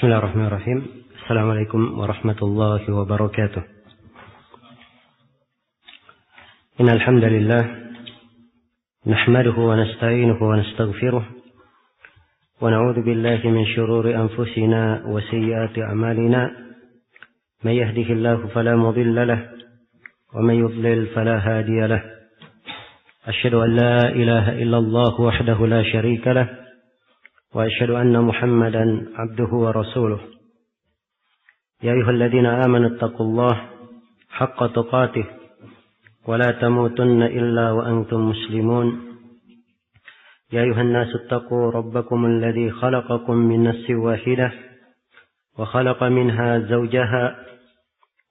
Bismillahirrahmanirrahim. Assalamualaikum warahmatullahi wabarakatuh. Innal hamdalillah nahmaduhu wa nasta'inuhu wa nastaghfiruh wa na'udzu billahi min shururi anfusina wa sayyiati a'malina. May yahdihillahu fala mudilla lahu wa may yudlil fala hadiya lahu. Asyhadu an la ilaha illallah wahdahu la syarika lahu wa asyhadu anna Muhammadan abduhu wa rasuluh. Ya ayyuhalladzina amanu taqullaha haqqa tuqatih wa la tamutunna illa wa antum muslimun. Ya ayyuhan nasu taqu rabbakum alladzi khalaqakum min nafsin wahidah wa khalaqa minha zawjaha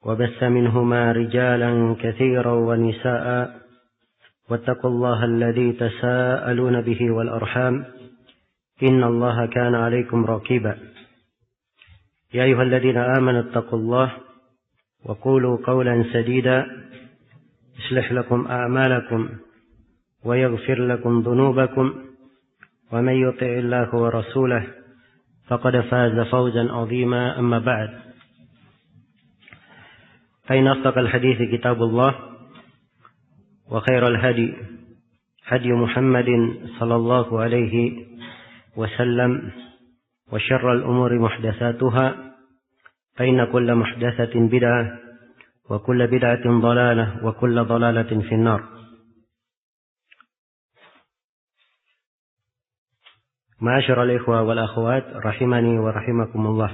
wa bassa minhuma rijalan katsiran wa nisaa'a wattaqullaha alladzi tasaaluna bihi wal arham inna Allaha kana 'alaikum raqiba. Ya ayyuhalladzina amanu taqullaha wa qulu qawlan sadida yuslih lakum a'malakum wa yaghfir lakum dhunubakum wa may yuti'illaha wa rasulahu faqad faza fawzan 'azima. Amma ba'd. Fa inna asdaqal hadithi kitabullah wa khairal hadi hadi Muhammadin sallallahu alaihi wasallam wa syarral umuri muhdatsatuha fa inna kulla muhdatsatin bid'ah wa kulla bid'atin dhalalah wa kulla dhalalatin finnar. Ma'asyiral ikhwa wal akhwat rahimani wa rahimakumullah.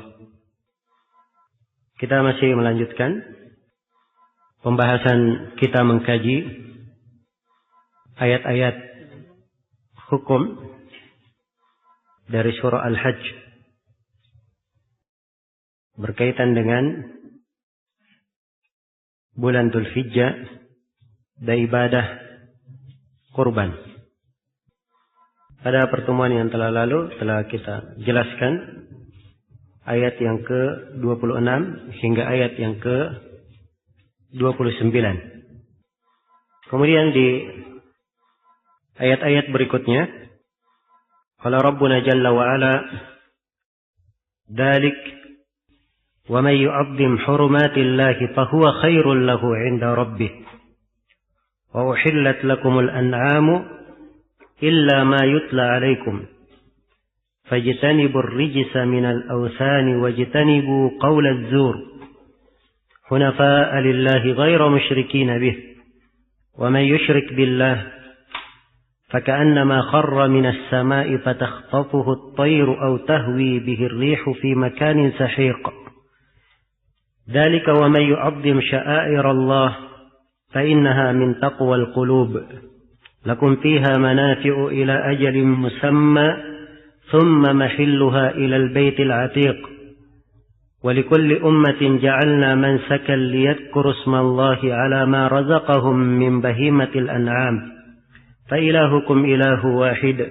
Kita masih melanjutkan pembahasan kita mengkaji ayat-ayat hukum dari surah Al-Hajj berkaitan dengan bulan Dzulhijjah dan ibadah kurban. Pada pertemuan yang telah lalu telah kita jelaskan ayat yang ke-26 hingga ayat yang ke-29. Kemudian di ayat-ayat berikutnya qala rabbuna jalla wa ala dzalik wa may yu'azzim hurumatillahi fahuwa khairul lahu 'inda rabbih wa uhillat lakumul an'amu illa ma yutla 'alaikum fajtanibur rijsa minal awthani wajtanibu qawlaz zur hunafa'a lillahi ghayra musyrikin bih wa may yushrik billah فكأنما خر من السماء فتخطفه الطير أو تهوي به الريح في مكان سحيق ذلك ومن يعظم شعائر الله فإنها من تقوى القلوب لكم فيها منافع إلى أجل مسمى ثم محلها إلى البيت العتيق ولكل أمة جعلنا منسكا ليذكروا اسم الله على ما رزقهم من بهيمة الأنعام فإلهكم إله واحد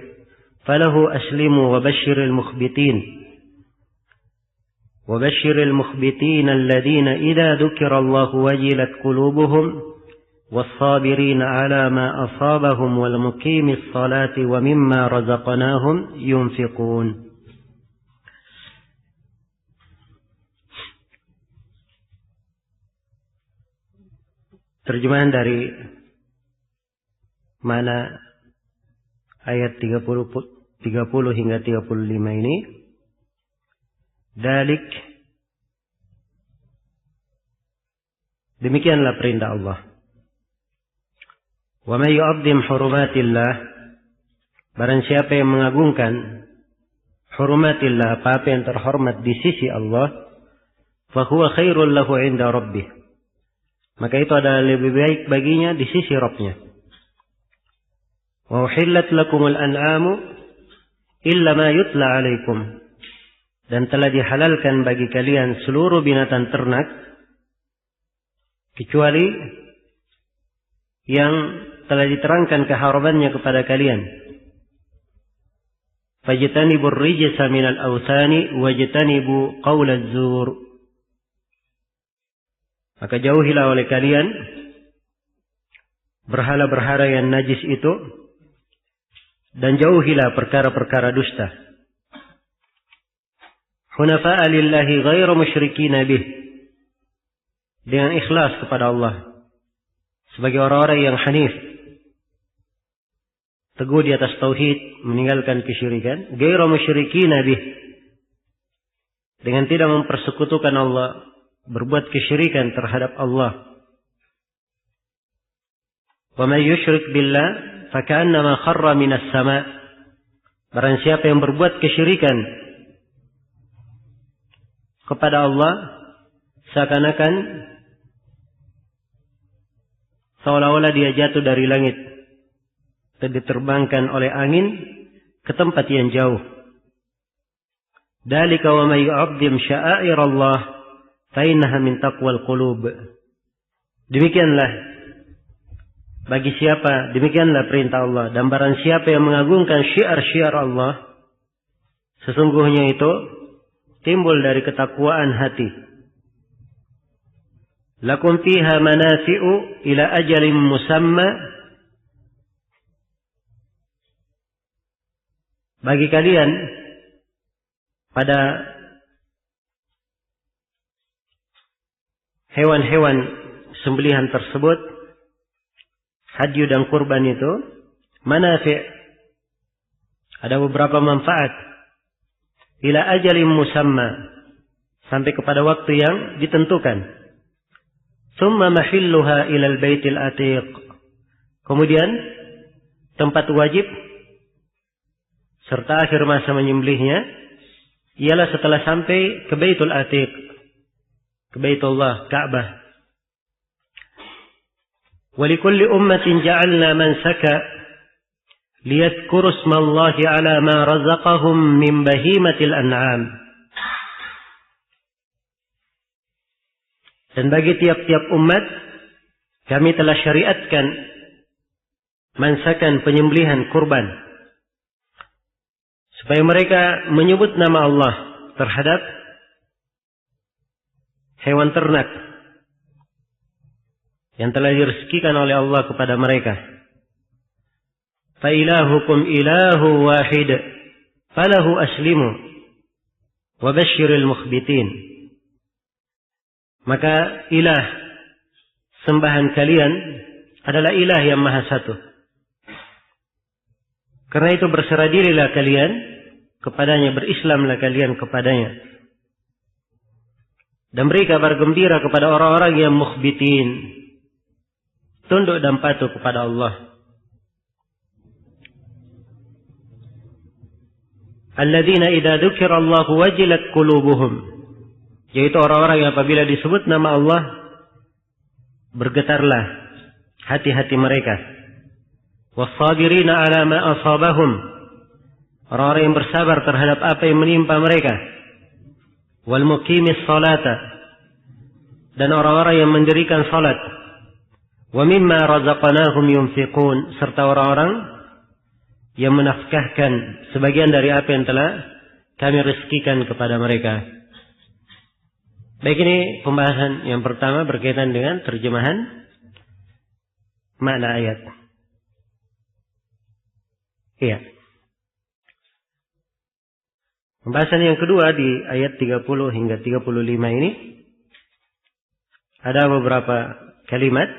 فله أسلموا وبشر المخبتين الذين إذا ذكر الله وجلت قلوبهم والصابرين على ما أصابهم والمقيم الصلاة ومما رزقناهم ينفقون. Terjemahan dari mana ayat 30 hingga 35 ini. Dalik, demikianlah perintah Allah. Wa may yu'azzim hurumatillah, barang siapa yang mengagungkan hurumatillah, apa yang terhormat di sisi Allah, fa huwa khairul lahu 'inda rabbih, maka itu adalah lebih baik baginya di sisi Rabbnya. Wa uhillat lakumul an'amu illa ma yutla 'alaikum, dan telah dihalalkan bagi kalian seluruh binatang ternak kecuali yang telah diterangkan keharamannya kepada kalian. Fajtanibur rijsa minal awthani wajtanibu qaulaz zur, maka jauhilah oleh kalian berhala-berhala yang najis itu, dan jauhilah perkara-perkara dusta. hunafa'a lillahi ghairu musyrikina bih, dengan ikhlas kepada Allah, sebagai orang-orang yang hanif, teguh di atas tauhid, meninggalkan kesyirikan, ghairu musyrikina bih, dengan tidak mempersekutukan Allah, berbuat kesyirikan terhadap Allah. Wa may yusyrik billah faka'annama kharra minas sama', barang siapa yang berbuat kesyirikan kepada Allah, seakan-akan seolah-olah dia jatuh dari langit dan diterbangkan oleh angin ke tempat yang jauh. Dzalika wa may yu'azzim sya'airallah fa innaha min taqwal qulub. Demikianlah perintah Allah, dan barang siapa yang mengagungkan syiar-syiar Allah, sesungguhnya itu timbul dari ketakwaan hati. Lakum fiha manafi'u ila ajalin musamma, bagi kalian pada hewan-hewan sembelihan tersebut, hadyu dan kurban itu, manafi', ada beberapa manfaat, ila ajalin musamma, sampai kepada waktu yang ditentukan. Tsumma mahilluha ilal baitil atiq, kemudian tempat wajib serta akhir masa menyembelihnya ialah setelah sampai ke Baitul Atiq, ke Baitullah, Ka'bah. Wa likulli ummatin ja'alna mansaka liyadhkuru ismallahi ala ma razaqahum min bahimatil an'am. Dan bagi tiap-tiap umat kami telah syariatkan mansakan penyembelihan kurban, supaya mereka menyebut nama Allah terhadap hewan ternak yang telah direzekikan oleh Allah kepada mereka. Fa ilahukum ilahu wahid falahu aslimu wa basyiril mukhbitin. Maka ilah, sembahan kalian, adalah ilah yang maha satu. Karena itu berserah dirilah kalian kepadanya, berislamlah kalian kepadanya, dan beri kabar gembira kepada orang-orang yang mukhbitin, tunduk dan patuh kepada Allah. Alladzina idza dzukirallahu wajilat qulubuhum, yaitu orang-orang yang apabila disebut nama Allah bergetarlah hati-hati mereka. Was-sabirina 'ala ma asabahum, orang-orang yang bersabar terhadap apa yang menimpa mereka. Wal muqimis salata, dan orang-orang yang mendirikan salat. Wa mimma razaqnahum yunfiqun, serta orang-orang yang menafkahkan sebagian dari apa yang telah kami rezekikan kepada mereka. Baik, ini pembahasan yang pertama berkaitan dengan terjemahan makna ayat. Iya. Pembahasan yang kedua di ayat 30 hingga 35 ini, ada beberapa kalimat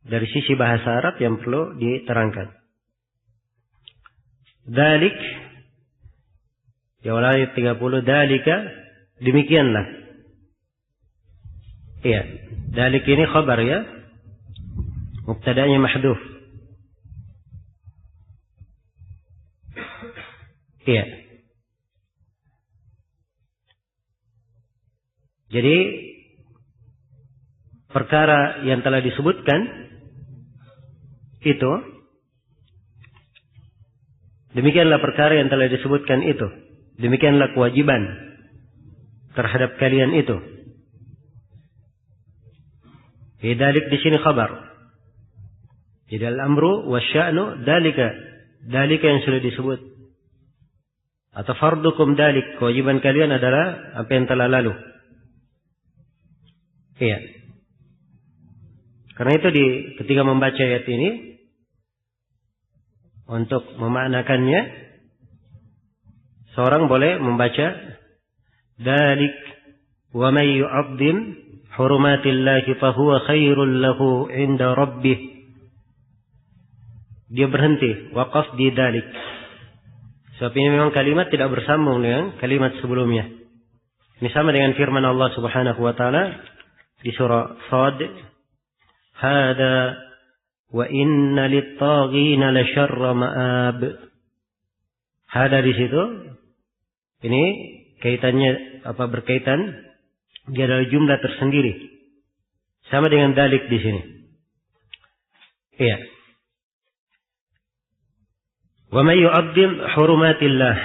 dari sisi bahasa Arab yang perlu diterangkan. Dalik, di awal ayat 30, dalika, demikianlah. Iya, dalik ini khabar ya, mubtada'nya mahdhuf. Iya. Jadi perkara yang telah disebutkan itu, demikianlah perkara yang telah disebutkan itu, demikianlah kewajiban terhadap kalian itu. Dalik di sini khabar. Jadi al-amru wasya'nu dalika, dalika yang sudah disebut. Atau fardukum dalik, kewajiban kalian adalah apa yang telah lalu. Iya. Karena itu ketika membaca ayat ini, untuk memaknakannya seorang boleh membaca dzalik wa may yu'azzim hurumatillahi fahuwa khairul lahu 'inda rabbih. Dia berhenti, waqaf di dzalik. Sebab ini memang kalimat tidak bersambung dengan kalimat sebelumnya. Ini sama dengan firman Allah Subhanahu wa taala di surah Shad, hada wa inna lit-taghina la syarra ma'ab. Hada di situ ini kaitannya berkaitan, dia adalah jumlah tersendiri. Sama dengan dalik di sini. Iya. Wa may yu'azzim hurumatillah.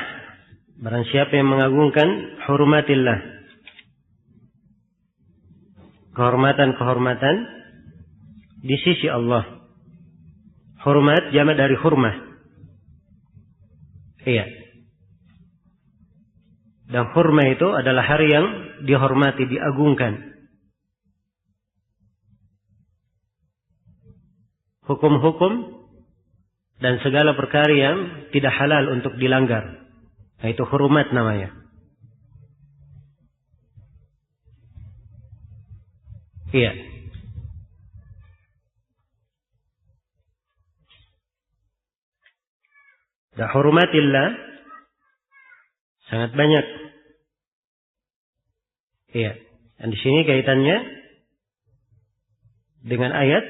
Barang siapa yang mengagungkan hurumatillah, kehormatan-kehormatan di sisi Allah. Hormat jamak dari hurmah. Iya. Dan hurmah itu adalah hari yang dihormati, diagungkan. Hukum-hukum dan segala perkara yang tidak halal untuk dilanggar. Nah, itu hurumat namanya. Iya. Dan hurumatillah sangat banyak. Iya. Dan di sini kaitannya dengan ayat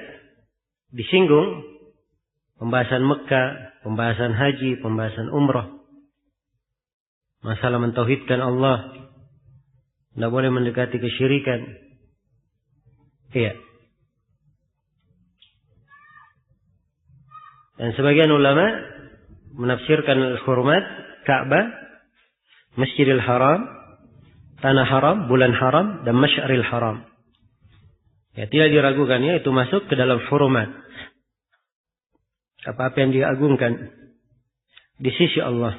disinggung pembahasan Mekah, pembahasan haji, pembahasan umrah. Masalah mentauhidkan Allah. Tidak boleh mendekati kesyirikan. Iya. Dan sebagian ulama menafsirkan al-hurumat Ka'bah, Masjidil Haram, tanah haram, bulan haram, dan Masy'aril Haram. Ya, tidak diragukannya itu masuk ke dalam hurumat. Apa-apa yang diagungkan di sisi Allah.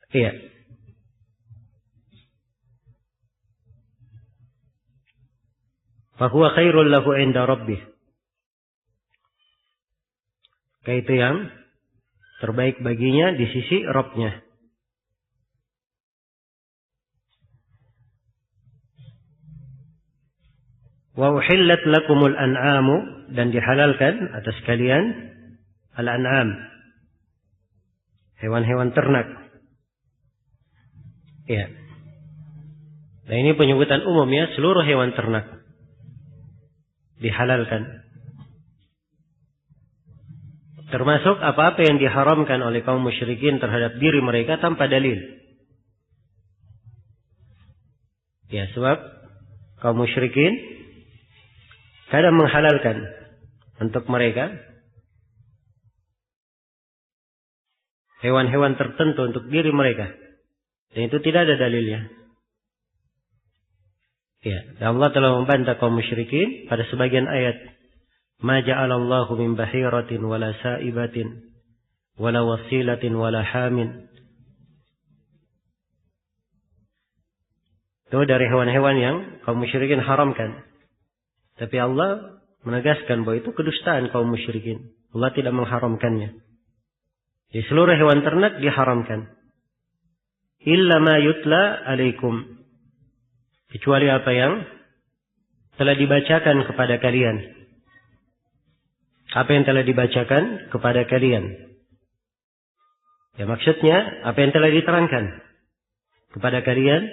Iya. Fahuwa khairul lahu 'inda rabbih. Itu yang terbaik baginya di sisi Rabb-nya. Wa uhillat lakumul an'amu, dan dihalalkan atas kalian al-an'am, hewan-hewan ternak. Ya. Nah, ini penyebutan umum ya, seluruh hewan ternak dihalalkan. Termasuk apa-apa yang diharamkan oleh kaum musyrikin terhadap diri mereka tanpa dalil. Ya, sebab kaum musyrikin kadang menghalalkan untuk mereka hewan-hewan tertentu untuk diri mereka. Dan itu tidak ada dalilnya. Ya, dan Allah telah membantah kaum musyrikin pada sebagian ayat. Ma ja'alallahu min bahiratin wala sa'ibatin wala wasilatin wala hamin. Itu dari hewan-hewan yang kaum musyrikin haramkan. Tapi Allah menegaskan bahwa itu kedustaan kaum musyrikin. Allah tidak mengharamkannya. Di seluruh hewan ternak diharamkan. Illa ma yutla alaikum. Kecuali apa yang telah dibacakan kepada kalian. Apa yang telah dibacakan kepada kalian. Ya, maksudnya apa yang telah diterangkan kepada kalian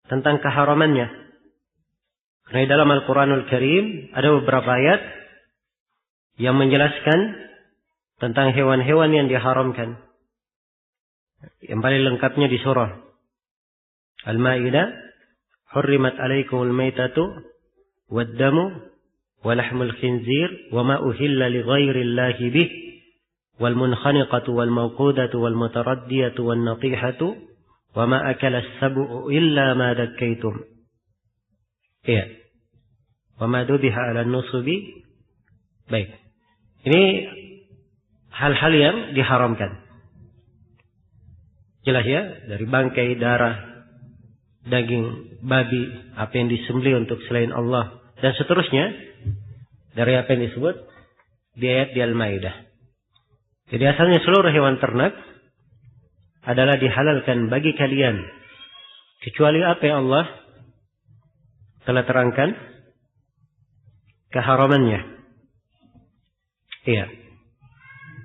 tentang keharamannya. Karena dalam Al-Quranul Karim ada beberapa ayat yang menjelaskan tentang hewan-hewan yang diharamkan. Yang paling lengkapnya di surah Al-Ma'idah, hurrimat alaikumul maitatu wad-damu walahmul khinzir wama uhilla li ghairillahi bih wal munkhaniqatu wal mawqudatu wal mutaraddiyatu wan natihatu wama akala as-sab'u illa ma dakkaitum. Iya. Wama dubiha 'ala nusubi. Baik. Ini hal-hal yang diharamkan. Jelas ya, dari bangkai, darah, daging babi, apa yang disembelih untuk selain Allah dan seterusnya. Dari apa yang disebut di ayat di Al-Maidah. Jadi asalnya seluruh hewan ternak adalah dihalalkan bagi kalian kecuali apa yang Allah telah terangkan keharamannya. Iya,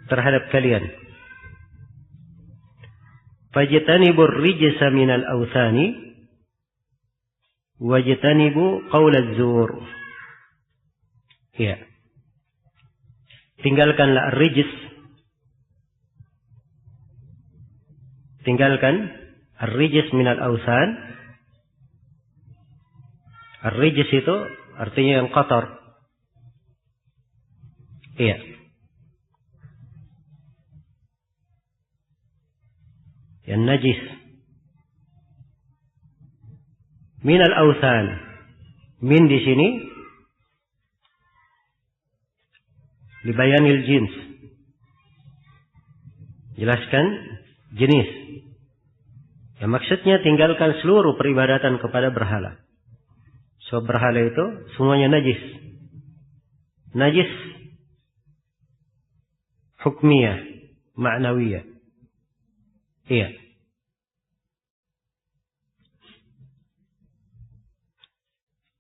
terhadap kalian. Fajtanibur rijsa minal awthani wajtanibu qaulaz zur. Iya. Tinggalkanlah ar-rijs. Tinggalkan ar-rijs minal awthan. Ar-rijs itu artinya yang kotor. Iya. Yang najis. Minal awthan. Min di sini libayanil jins. Jelaskan jenis. Yang maksudnya tinggalkan seluruh peribadatan kepada berhala. So berhala itu semuanya najis. Najis hukmiyah, ma'nawiyah. Iya.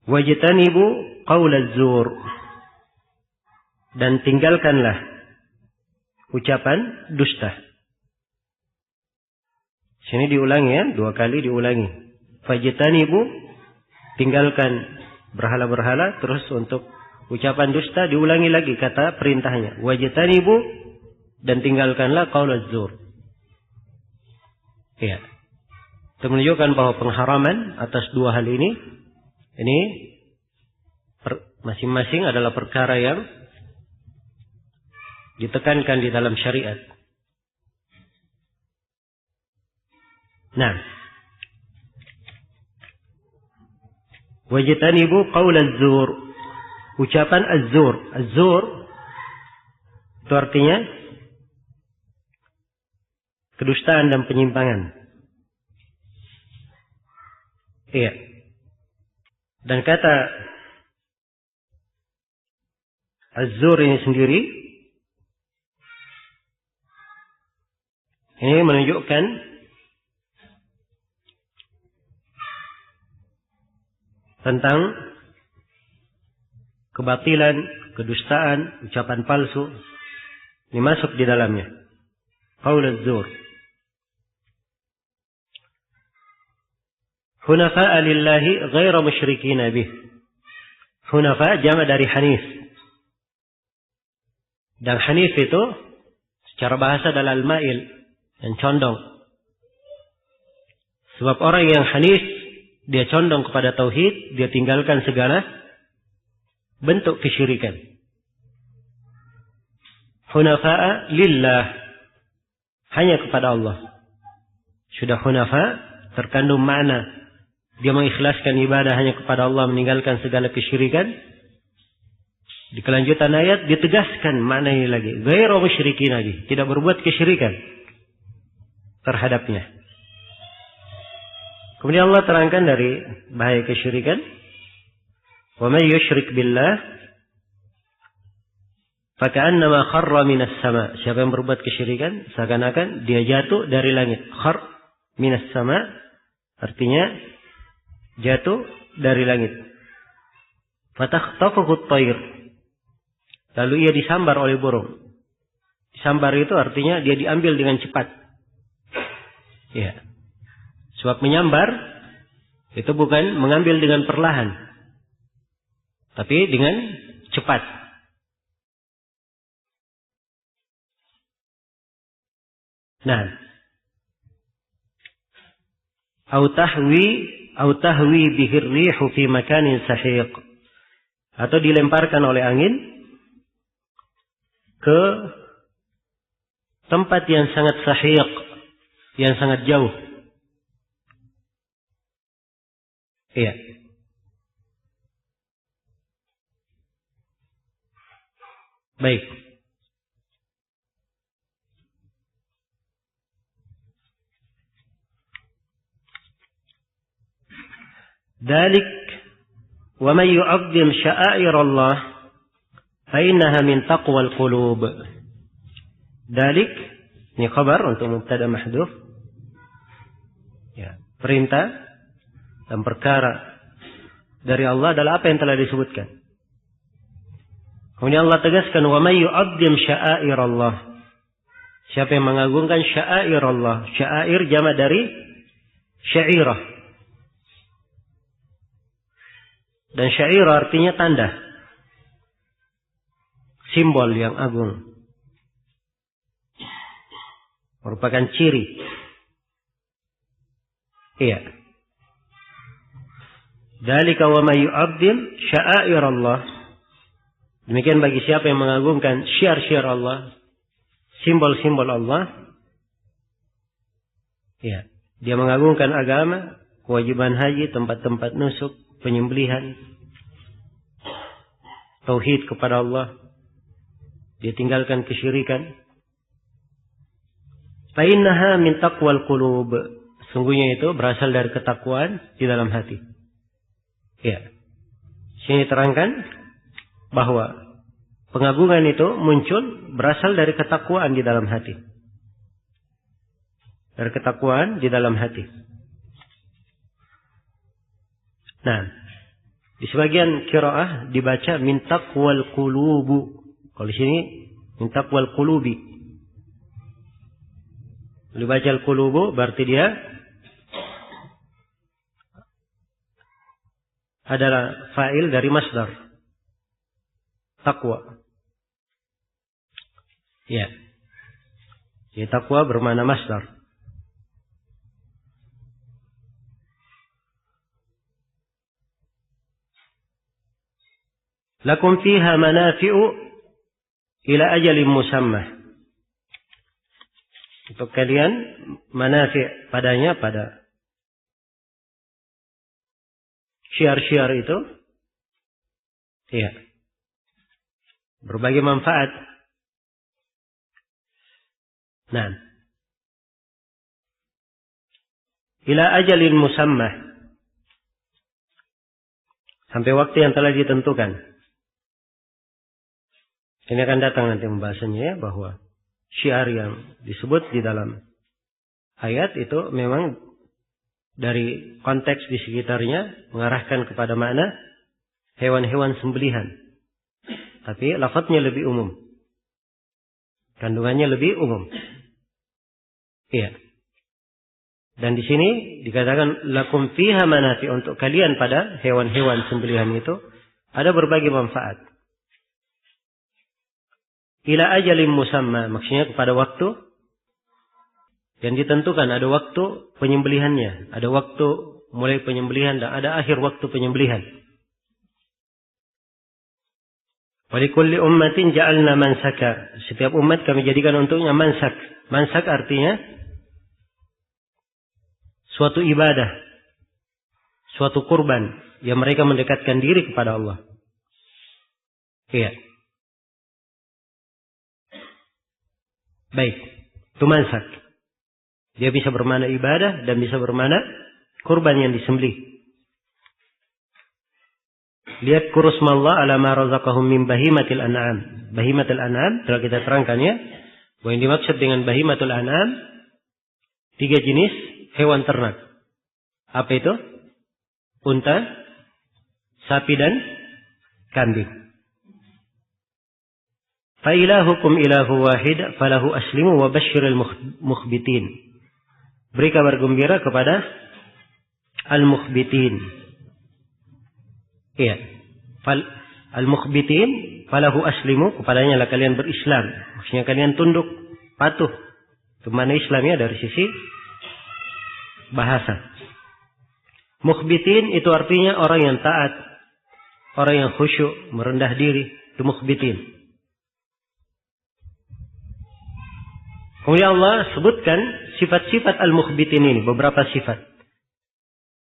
Wajtanibu qaulaz zur. Dan tinggalkanlah ucapan dusta. Sini diulangi ya, 2 kali diulangi. Fajtanibu, tinggalkan berhala-berhala, terus untuk ucapan dusta diulangi lagi kata perintahnya. Wajtanibu, dan tinggalkanlah qaulaz zur. Ya. Itu menunjukkan bahwa pengharaman atas 2 hal ini masing-masing adalah perkara yang ditekankan di dalam syariat. Nah, wajtanibu qaulaz zur. Ucapan az-zur. Az-zur itu artinya kedustaan dan penyimpangan. Iya. Dan kata az-zur ini sendiri ini menunjukkan tentang kebatilan, kedustaan, ucapan palsu. Ini masuk di dalamnya. Qaulaz zur. Hunafa'a lillahi ghaira musyrikin bih. Hunafa jama' dari hanif. Dan hanif itu secara bahasa adalah al-ma'il, yang condong. Sebab orang yang hanif, dia condong kepada tauhid, dia tinggalkan segala bentuk kesyirikan. Hunafa'a lillah, hanya kepada Allah. Sudah hunafa, terkandung makna dia mengikhlaskan ibadah hanya kepada Allah, meninggalkan segala kesyirikan. Di kelanjutan ayat ditegaskan makna ini lagi, ghairu musyrikin lagi, tidak berbuat kesyirikan terhadapnya. Kemudian Allah terangkan dari bahaya kesyirikan. Wa may yusyrik billah faka'annama kharra minas sama. Siapa yang berbuat kesyirikan seakan-akan dia jatuh dari langit. Khar minas sama artinya jatuh dari langit. Fatakhtafuhu at-tayr. Lalu ia disambar oleh burung. Disambar itu artinya dia diambil dengan cepat. Ya. Sebab menyambar itu bukan mengambil dengan perlahan, tapi dengan cepat. Nah, au tahwi bihi ar-rihu fi makanin sahiq, atau dilemparkan oleh angin ke tempat yang sangat sahiq, yang sangat jauh. Iya. Baik. Dalik wa may yu'azzim sya'air Allah fa innaha min taqwal qulub. Dalik ini khabar untuk mubtada mahdhuf. Ya, perintah dan perkara dari Allah adalah apa yang telah disebutkan. Kemudian Allah tegaskan, wa may yu'azzim sya'airallah. Siapa yang mengagungkan sya'airallah. Sya'air jamak dari syairah. Dan syairah artinya tanda. Simbol yang agung. Merupakan ciri. Iya. Dzalika wa may yu'azzim sya'airallah. Demikian bagi siapa yang mengagungkan syiar-syiar Allah, simbol-simbol Allah, ya, dia mengagungkan agama, kewajiban haji, tempat-tempat nusuk, penyembelihan, tauhid kepada Allah, dia tinggalkan kesyirikan. Fa innaha min taqwal qulub. Sungguhnya itu berasal dari ketakwaan di dalam hati. Ya. Sini terangkan bahwa pengagungan itu muncul berasal dari ketakwaan di dalam hati. Dari ketakwaan di dalam hati. Nah, di sebagian qiraah dibaca min taqwal qulubu. Kalau di sini min taqwal qulubi. Dibaca al-qulubu berarti dia adalah fa'il dari masdar takwa. Ya. Jadi takwa bermakna masdar. Lakum fiha manafi'u ila ajalin musammah. Untuk kalian manafi' padanya pada syiar-syiar itu. Iya. Berbagai manfaat. Nah. Ila ajalin musammah. Sampai waktu yang telah ditentukan. Ini akan datang nanti pembahasannya ya, bahwa syiar yang disebut di dalam ayat itu memang dari konteks di sekitarnya mengarahkan kepada makna hewan-hewan sembelihan. Tapi lafadznya lebih umum. Kandungannya lebih umum. Iya. Dan di sini dikatakan lakum fiha manafi, untuk kalian pada hewan-hewan sembelihan itu ada berbagai manfaat. Ila ajalin musamma, maksudnya kepada waktu yang ditentukan, ada waktu penyembelihannya, ada waktu mulai penyembelihan dan ada akhir waktu penyembelihan. Walikulli ummatin ja'alna mansaka. Setiap umat kami jadikan untuknya mansak. Mansak artinya suatu ibadah, suatu kurban yang mereka mendekatkan diri kepada Allah. Iya. Baik, itu mansak. Dia bisa bermakna ibadah dan bisa bermakna kurban yang disembelih. Lihat kurusmallah ala ma razaqahum min bahimatil an'am. Bahimatil an'am telah kita terangkan ya. Bahwa yang dimaksud dengan bahimatul an'am 3 jenis hewan ternak. Apa itu? Unta, sapi dan kambing. Fa ilahukum ilahu wahid falahu aslimu wa basyiril mukhbitin. Beri kabar gembira kepada al-mukhbitin. Iya. Al-mukhbitin falahu aslimu, kepadanya lah kalian berislam. Maksudnya kalian tunduk, patuh. Kemana Islamnya dari sisi bahasa. Mukhbitin itu artinya orang yang taat, orang yang khusyuk, merendah diri. Itu mukhbitin. Kemudian Allah sebutkan sifat-sifat al-mukhbitin ini, beberapa sifat.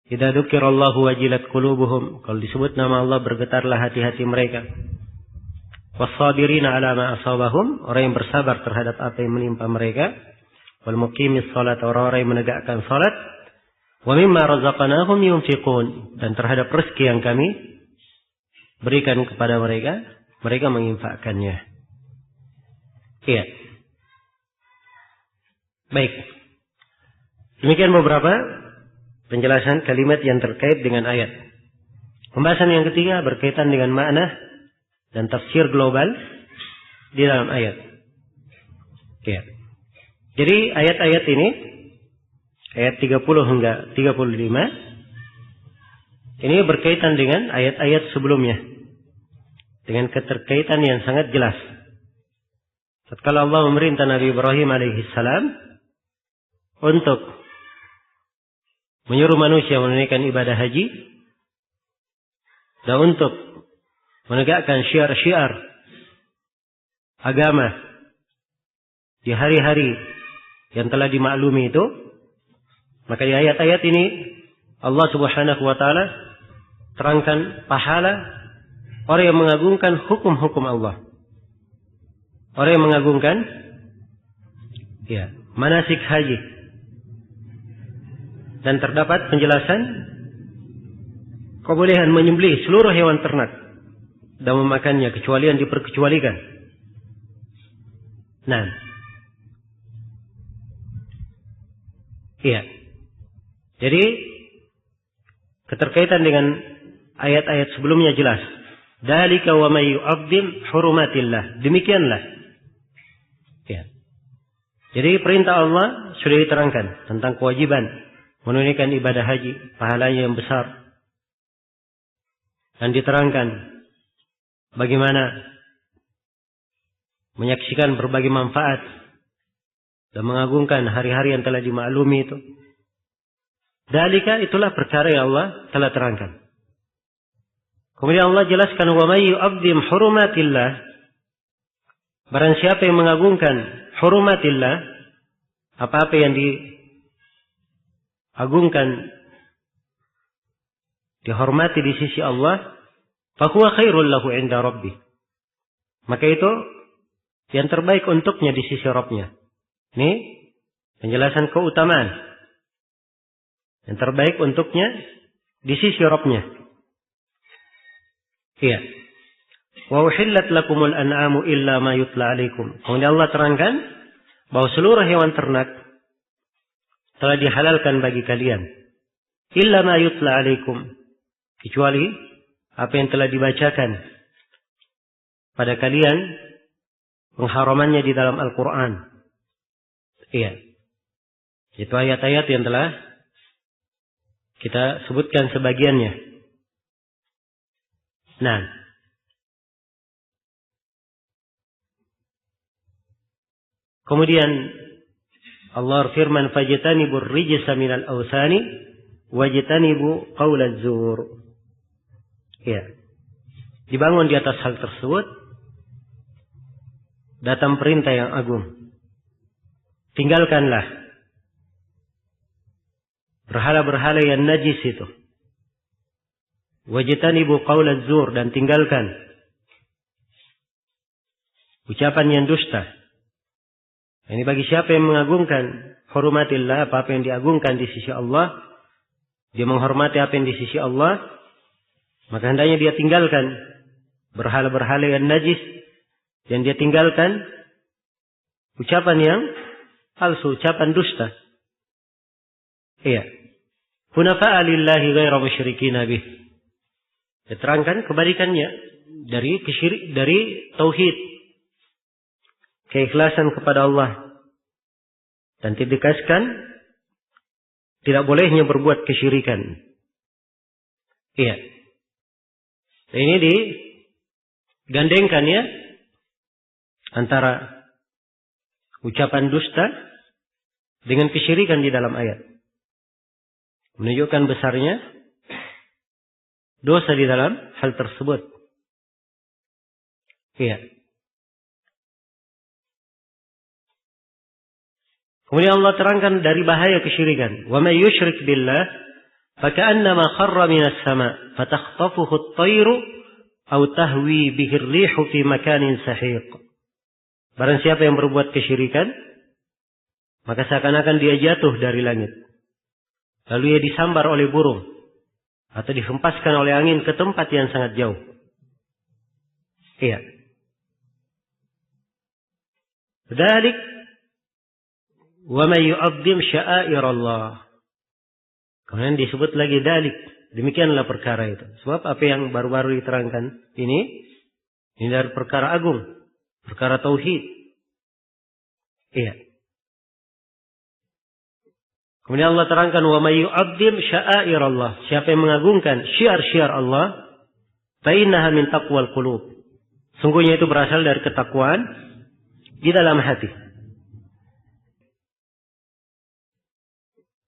Idza dzukirallahu wajilat qulubuhum, kalau disebut nama Allah bergetarlah hati-hati mereka. Was-sabirina 'ala ma asabahum, orang yang bersabar terhadap apa yang menimpa mereka. Wal muqimis shalat, orang-orang yang menegakkan salat. Wa mimma razaqnahum yunfiqun, dan terhadap rezeki yang kami berikan kepada mereka, mereka menginfakkannya. Iya. Baik. Demikian beberapa penjelasan kalimat yang terkait dengan ayat. Pembahasan yang ketiga berkaitan dengan makna dan tafsir global di dalam ayat. Ya. Jadi ayat-ayat ini, ayat 30 hingga 35, ini berkaitan dengan ayat-ayat sebelumnya, dengan keterkaitan yang sangat jelas. Tatkala Allah memerintah Nabi Ibrahim alaihissalam untuk menyuruh manusia menunaikan ibadah haji dan untuk menegakkan syiar-syiar agama di hari-hari yang telah dimaklumi itu, maka di ayat-ayat ini Allah Subhanahu wa taala terangkan pahala orang yang mengagungkan hukum-hukum Allah. Orang yang mengagungkan manasik haji. Dan terdapat penjelasan kebolehan menyembelih seluruh hewan ternak dan memakannya kecuali yang diperkecualikan. Nah. Iya. Jadi keterkaitan dengan ayat-ayat sebelumnya jelas. Dzalika wa may yu'azzim hurumatillah. Demikianlah. Ya. Jadi perintah Allah sudah diterangkan tentang kewajiban menunaikan ibadah haji, pahalanya yang besar. Dan diterangkan bagaimana menyaksikan berbagai manfaat dan mengagungkan hari-hari yang telah dimaklumi itu. Dzalika, itulah perkara yang Allah telah terangkan. Kemudian Allah jelaskan wa may yu'azzim hurumatillah. Barang siapa yang mengagungkan hurumatillah, apa-apa yang diagungkan, dihormati di sisi Allah, fahuwa khairul lahu inda rabbih. Maka itu yang terbaik untuknya di sisi Rabbnya. Ini penjelasan keutamaan. Yang terbaik untuknya di sisi Rabbnya. Iya. Wa uhillat lakumul an'amu illa ma yutla alaikum. Kemudian Allah terangkan bahwa seluruh hewan ternak telah dihalalkan bagi kalian. Illa ma yutla alaikum. Kecuali apa yang telah dibacakan pada kalian pengharamannya di dalam Al-Quran. Iya. Itu ayat-ayat yang telah kita sebutkan sebagiannya. Nah. Kemudian Allah firman fajtanibur rijsa minal awsani wajtanibu qaulaz zur. Ya. Dibangun di atas hal tersebut datang perintah yang agung. Tinggalkanlah berhala-berhala yang najis itu. Wajtanibu qaulaz zur, dan tinggalkan ucapan yang dusta. Ini bagi siapa yang mengagungkan hurumatillah, apa yang diagungkan di sisi Allah, dia menghormati apa yang di sisi Allah, maka hendaknya dia tinggalkan berhala-berhala yang najis, dan dia tinggalkan ucapan yang palsu, ucapan dusta. Iya. Hunafa'a lillahi ghaira musyrikin bih. Diterangkan kebalikannya dari tauhid, keikhlasan kepada Allah, dan ditegaskan tidak bolehnya berbuat kesyirikan. Iya. Ini digandengkan ya antara ucapan dusta dengan kesyirikan di dalam ayat. Menunjukkan besarnya dosa di dalam hal tersebut. Iya. Kemudian Allah terangkan dari bahaya kesyirikan. Wa may yusyrik billah faka'annama kharra minas sama' fatakhtafuhu at-tayru aw tahwi bihi ar-rihu fi makanin sahiq. Barang siapa yang berbuat kesyirikan, maka seakan-akan dia jatuh dari langit. Lalu ia disambar oleh burung atau dihempaskan oleh angin ke tempat yang sangat jauh. Iya. Dzalik wa may yu'azzim sya'airallah. Kemudian disebut lagi dalik. Demikianlah perkara itu. Sebab apa yang baru-baru diterangkan ini dari perkara agung, perkara tauhid. Iya. Kemudian Allah terangkan wa may yu'azzim sya'airallah. Siapa yang mengagungkan syiar-syiar Allah, fa innaha min taqwal qulub. Sungguhnya itu berasal dari ketakwaan di dalam hati.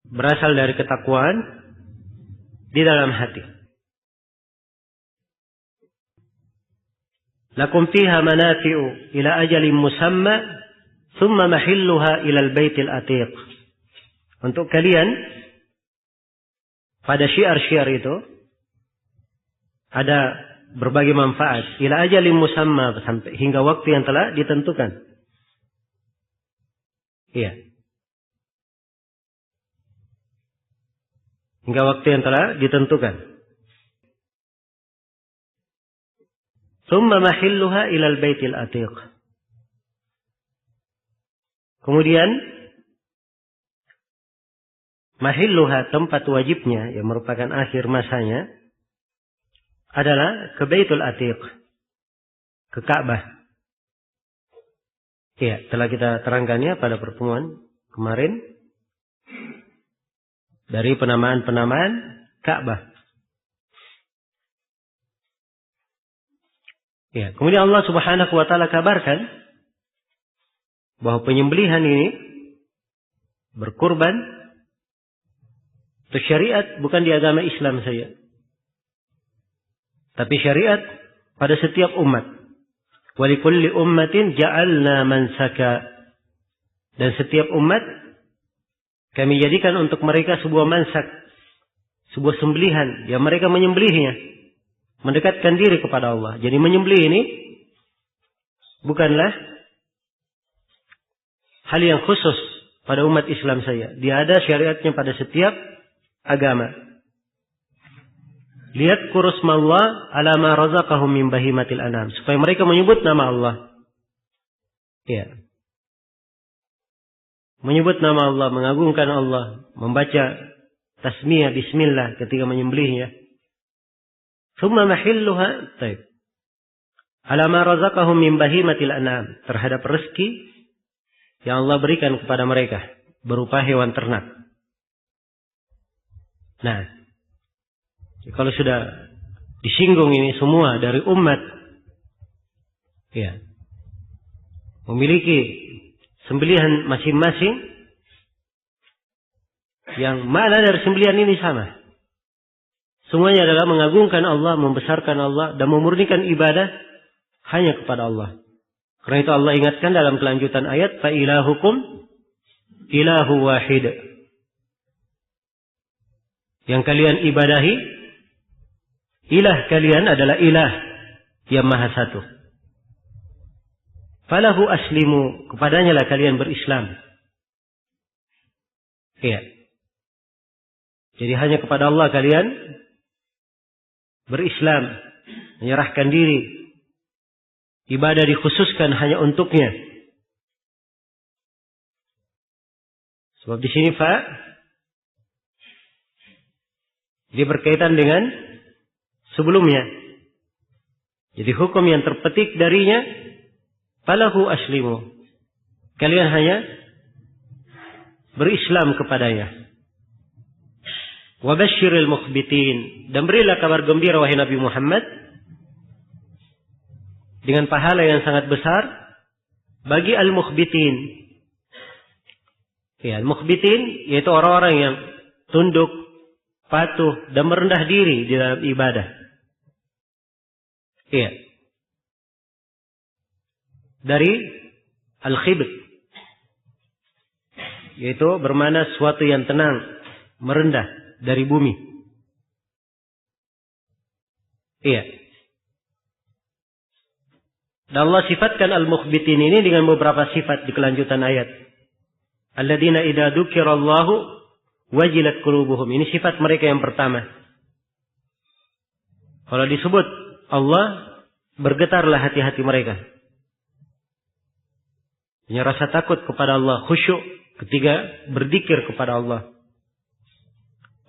Berasal dari ketakwaan di dalam hati. Lakum fiha manafi'u ila ajalin musamma thumma mahilluha ila al-baitil atiq. Untuk kalian pada syiar-syiar itu ada berbagai manfaat ila ajalin musamma sampai hingga waktu yang telah ditentukan. Iya. Hingga waktu yang telah ditentukan. Thumma mahilluha ilal baitil atiq. Kemudian mahilluha, tempat wajibnya yang merupakan akhir masanya adalah ke Baitul Atiq, ke Ka'bah. Iya, telah kita terangkannya pada pertemuan kemarin dari penamaan-penamaan Ka'bah. Ya, kemudian Allah Subhanahu wa taala kabarkan bahwa penyembelihan ini berkurban itu syariat bukan di agama Islam saja. Tapi syariat pada setiap umat. Wa likulli ummatin ja'alna mansaka. Dan setiap umat kami jadikan untuk mereka sebuah mansak, sebuah sembelihan yang mereka menyembelihnya. Mendekatkan diri kepada Allah. Jadi menyembelih ini bukanlah hal yang khusus pada umat Islam saja. Dia ada syariatnya pada setiap agama. Lihat kurusmallah ala ma razaqahum min bahimatil anam. Supaya mereka menyebut nama Allah. Ya. Menyebut nama Allah, mengagungkan Allah, membaca tasmiyah bismillah ketika menyembelihnya. Thumma mahilluha taib. Ala ma razaqahum min bahimatil anam, terhadap rezeki yang Allah berikan kepada mereka berupa hewan ternak. Nah, kalau sudah disinggung ini semua dari umat ya, memiliki sembelihan masing-masing yang makna dari sembelihan ini sama. Semuanya adalah mengagungkan Allah, membesarkan Allah, dan memurnikan ibadah hanya kepada Allah. Karena itu Allah ingatkan dalam kelanjutan ayat, fa ilahukum ilahu wahid. Yang kalian ibadahi, ilah kalian adalah ilah yang maha satu. Falahu aslimu, kepadanya lah kalian berislam. Iya. Jadi hanya kepada Allah kalian berislam, menyerahkan diri. Ibadah dikhususkan hanya untuknya. Sebab di sini dia berkaitan dengan sebelumnya. Jadi hukum yang terpetik darinya, falahu aslimu. Kalian hanya berislam kepadanya. Wabashiril mukhbitin, dan berilah kabar gembira wahai Nabi Muhammad dengan pahala yang sangat besar bagi al-mukhbitin. Ya, al-mukhbitin yaitu orang-orang yang tunduk, patuh dan merendah diri di dalam ibadah. Iya. Dari al-khibit, yaitu bermakna sesuatu yang tenang, merendah dari bumi. Iya. Dan Allah sifatkan al-mukhbitin ini dengan beberapa sifat di kelanjutan ayat. Alladzina idza dzukirallahu wajilat qulubuhum. Ini sifat mereka yang pertama. Kalau disebut Allah, bergetarlah hati-hati mereka. Punya rasa takut kepada Allah, khusyuk ketika berzikir kepada Allah.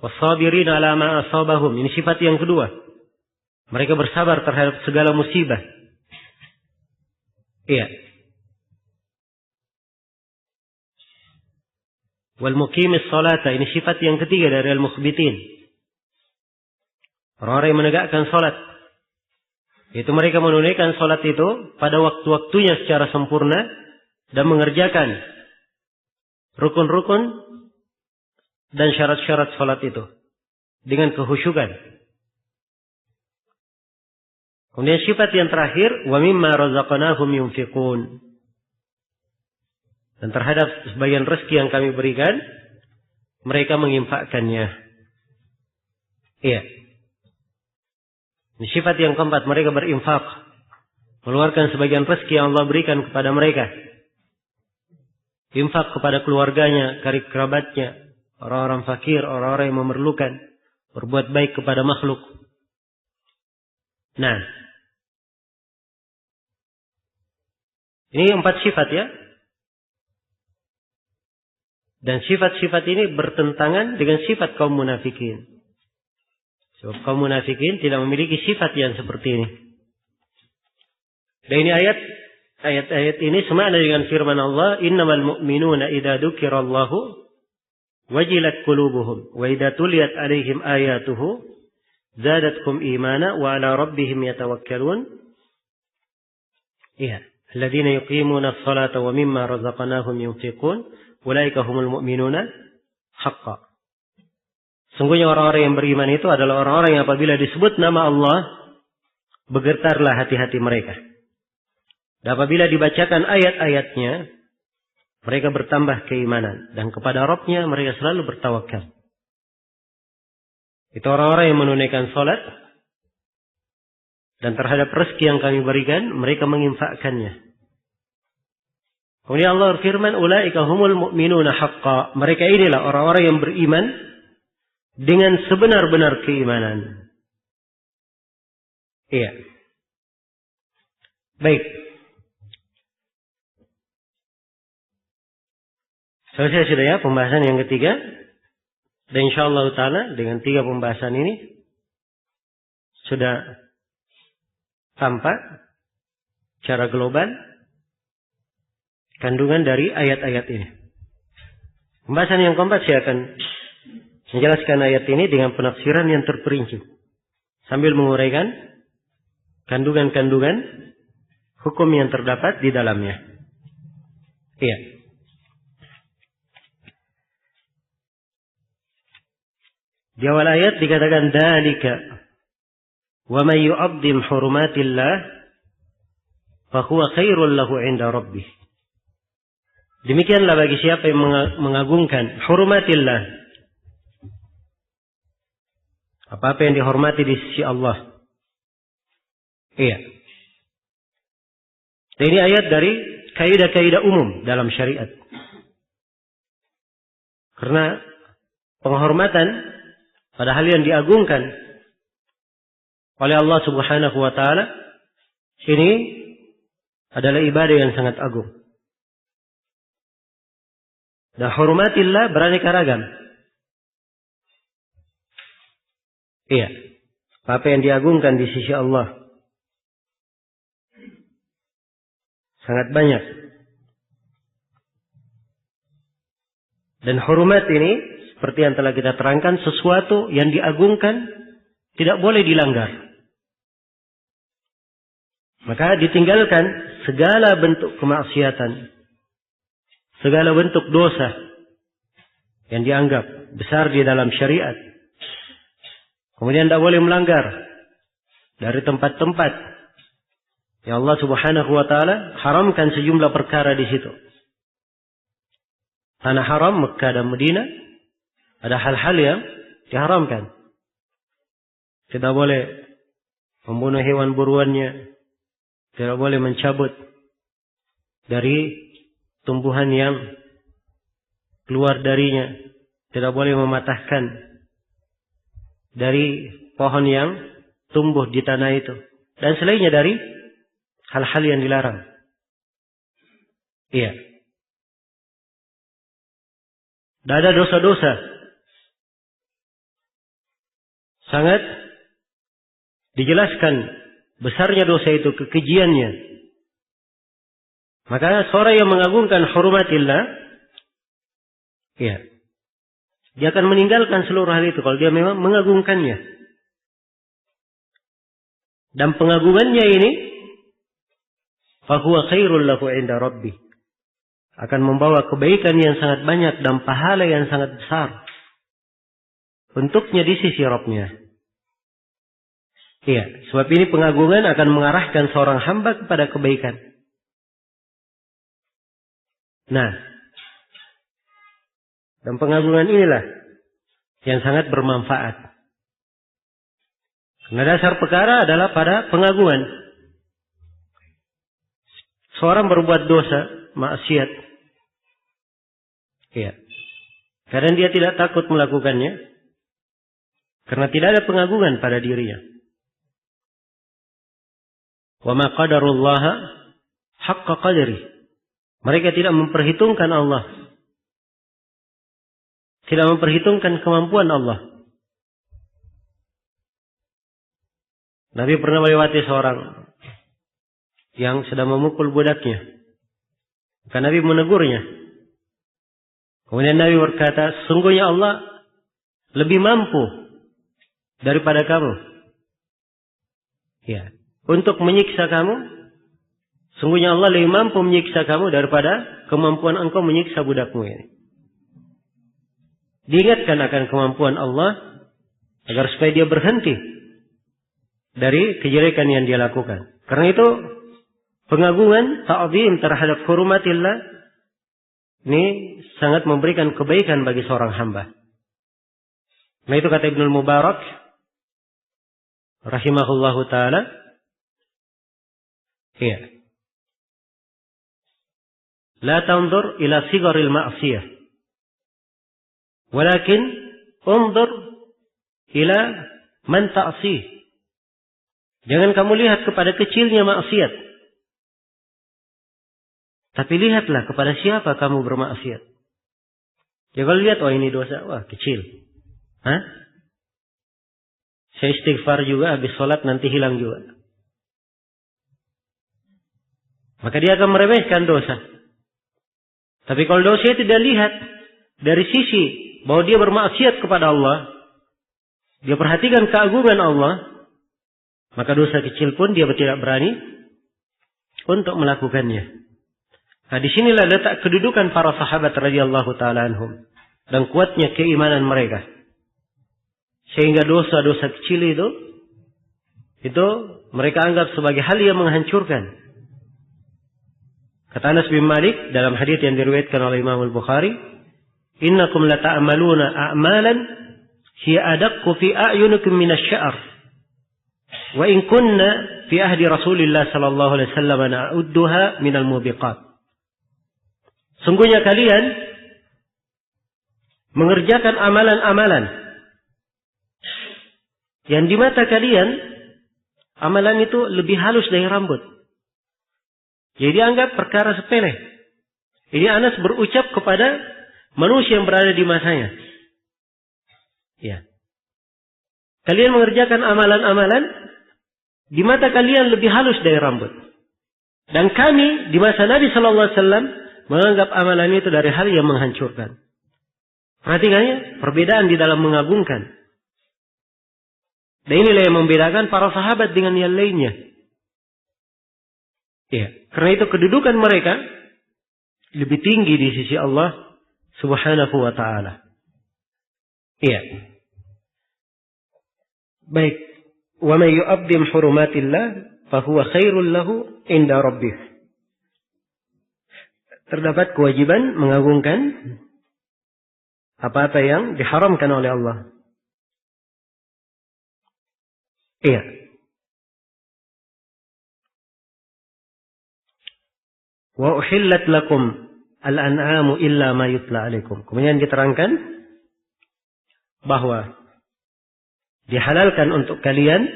Was-sabirin 'ala ma asabahum. Ini sifat yang kedua. Mereka bersabar terhadap segala musibah. Iya. Wal muqimis salata. Ini sifat yang ketiga dari al-mukhbitin. Orang-orang yang menegakkan salat. Itu mereka menunaikan salat itu pada waktu-waktunya secara sempurna dan mengerjakan rukun-rukun dan syarat-syarat salat itu dengan kehusyukan. Kemudian sifat yang terakhir, wa mimma razaqnahum yunfiqun. Dan terhadap sebagian rezeki yang kami berikan, mereka menginfakkannya. Iya. Ini sifat yang keempat, mereka berinfak. Mengeluarkan sebagian rezeki yang Allah berikan kepada mereka. Infak kepada keluarganya, karib kerabatnya, orang-orang fakir, orang-orang yang memerlukan, berbuat baik kepada makhluk. Nah, ini 4 sifat ya. Dan sifat-sifat ini bertentangan dengan sifat kaum munafikin. Sebab kaum munafikin tidak memiliki sifat yang seperti ini. Dan ini ayat-ayat ini semakna dengan firman Allah, innamal mu'minuna idza dzukirallahu wajilat qulubuhum wa idza tuliyat alaihim ayatuhu zadatkum imana wa ala rabbihim yatawakkalun. Iya, alladzina yuqimuna as-salata wa mimma razaqnahum yunfiqun ulaika humul mu'minuna haqqan. Sungguhnya orang-orang yang beriman itu adalah orang-orang yang apabila disebut nama Allah, bergetarlah hati-hati mereka. Dan apabila dibacakan ayat-ayatnya, mereka bertambah keimanan. Dan kepada Rabb-nya mereka selalu bertawakal. Itu orang-orang yang menunaikan salat. Dan terhadap rezeki yang kami berikan, mereka menginfakkannya. Kemudian Allah berfirman, ulaika humul mu'minuna haqqa. Mereka inilah orang-orang yang beriman dengan sebenar-benar keimanan. Iya. Baik. Selesai sudah ya pembahasan yang ketiga. Dan insyaallah ta'ala dengan 3 pembahasan ini sudah tampak secara global kandungan dari ayat-ayat ini. Pembahasan yang keempat saya akan menjelaskan ayat ini dengan penafsiran yang terperinci sambil menguraikan kandungan-kandungan hukum yang terdapat di dalamnya. Iya. Di awal ayat dikatakan dzalika wa may yu'azzim hurumatillah fa huwa khairul lahu 'inda rabbih. Demikianlah bagi siapa yang mengagungkan hurumatillah, apa-apa yang dihormati di sisi Allah. Iya. Dan ini ayat dari kaidah-kaidah umum dalam syariat. Karena penghormatan pada hal yang diagungkan oleh Allah Subhanahu wa taala ini adalah ibadah yang sangat agung. Dan hormatillah beraneka ragam. Iya. Apa yang diagungkan di sisi Allah sangat banyak. Dan hormat ini seperti yang telah kita terangkan, sesuatu yang diagungkan tidak boleh dilanggar. Maka ditinggalkan segala bentuk kemaksiatan, segala bentuk dosa yang dianggap besar di dalam syariat. Kemudian tidak boleh melanggar dari tempat-tempat yang Allah Subhanahu wa taala haramkan sejumlah perkara di situ. Tanah haram Mekah dan Madinah ada hal-hal yang diharamkan. Tidak boleh membunuh hewan buruannya, tidak boleh mencabut dari tumbuhan yang keluar darinya, tidak boleh mematahkan dari pohon yang tumbuh di tanah itu, dan selainnya dari hal-hal yang dilarang. Iya. Dan ada dosa-dosa sangat dijelaskan besarnya dosa itu, kekejiannya. Maka seorang yang mengagungkan hurumatillah, ya, dia akan meninggalkan seluruh hal itu kalau dia memang mengagungkannya. Dan pengagungannya ini, fahuwa khairul lahu inda rabbih, akan membawa kebaikan yang sangat banyak dan pahala yang sangat besar untuknya di sisi Rabbnya. Iya, sebab ini pengagungan akan mengarahkan seorang hamba kepada kebaikan. Nah, dan pengagungan inilah yang sangat bermanfaat. Karena dasar perkara adalah pada pengagungan. Seorang berbuat dosa, maksiat. Iya. Karena dia tidak takut melakukannya. Karena tidak ada pengagungan pada dirinya. Wa ma qadarullaha haqqa qadri. Mereka tidak memperhitungkan Allah. Tidak memperhitungkan kemampuan Allah. Nabi pernah melewati seorang yang sedang memukul budaknya. Maka Nabi menegurnya. Kemudian Nabi berkata, sungguhnya Allah lebih mampu daripada kamu. Ya, untuk menyiksa kamu, sungguhnya Allah lebih mampu menyiksa kamu daripada kemampuan engkau menyiksa budakmu ini. Diingatkan akan kemampuan Allah agar supaya dia berhenti dari kejelekan yang dia lakukan. Karena itu pengagungan, ta'zim terhadap hurumatillah ini sangat memberikan kebaikan bagi seorang hamba. Nah itu kata Ibnul Mubarak rahimahullahu taala. Iya. La tanzur ila sigaril ma'siyah. Walakin unzur ila man ta'sih. Jangan kamu lihat kepada kecilnya maksiat. Tapi lihatlah kepada siapa kamu bermaksiat. Ya kalau lihat, oh ini dosa, wah kecil. Hah? Saya istighfar juga, habis sholat nanti hilang juga. Maka dia akan meremehkan dosa. Tapi kalau dosa itu dia lihat dari sisi bahwa dia bermaksiat kepada Allah, dia perhatikan keagungan Allah, maka dosa kecil pun dia tidak berani untuk melakukannya. Nah, disinilah letak kedudukan para sahabat radhiyallahu taala anhum dan kuatnya keimanan mereka. Sehingga dosa-dosa kecil itu mereka anggap sebagai hal yang menghancurkan. Kata Anas bin Malik dalam hadits yang diriwayatkan oleh Imam Al-Bukhari, "Innakum lata'maluna a'malan hiya adaqqu fi a'yunikum minasy-sya'r. Wa in kunna fi ahdi Rasulillah sallallahu alaihi wasallam na'udduha minal mubiqat." Sungguhnya kalian mengerjakan amalan-amalan yang di mata kalian amalan itu lebih halus dari rambut. Jadi dianggap perkara sepele. Ini Anas berucap kepada manusia yang berada di masanya. Ya. Kalian mengerjakan amalan-amalan di mata kalian lebih halus dari rambut. Dan kami di masa Nabi sallallahu alaihi wasallam menganggap amalan itu dari hal yang menghancurkan. Perhatikannya, perbedaan di dalam mengagungkan. Dan inilah yang membedakan para sahabat dengan yang lainnya. Ya, karena itu kedudukan mereka lebih tinggi di sisi Allah Subhanahu wa taala. Iya. Baik. Wa may yu'azzim hurumatillah fa huwa khairul lahu inda rabbih. Terdapat kewajiban mengagungkan apa-apa yang diharamkan oleh Allah. Iya. Wa uhillat lakum al-an'amu illa ma yutla alaikum. Kemudian diterangkan bahwa dihalalkan untuk kalian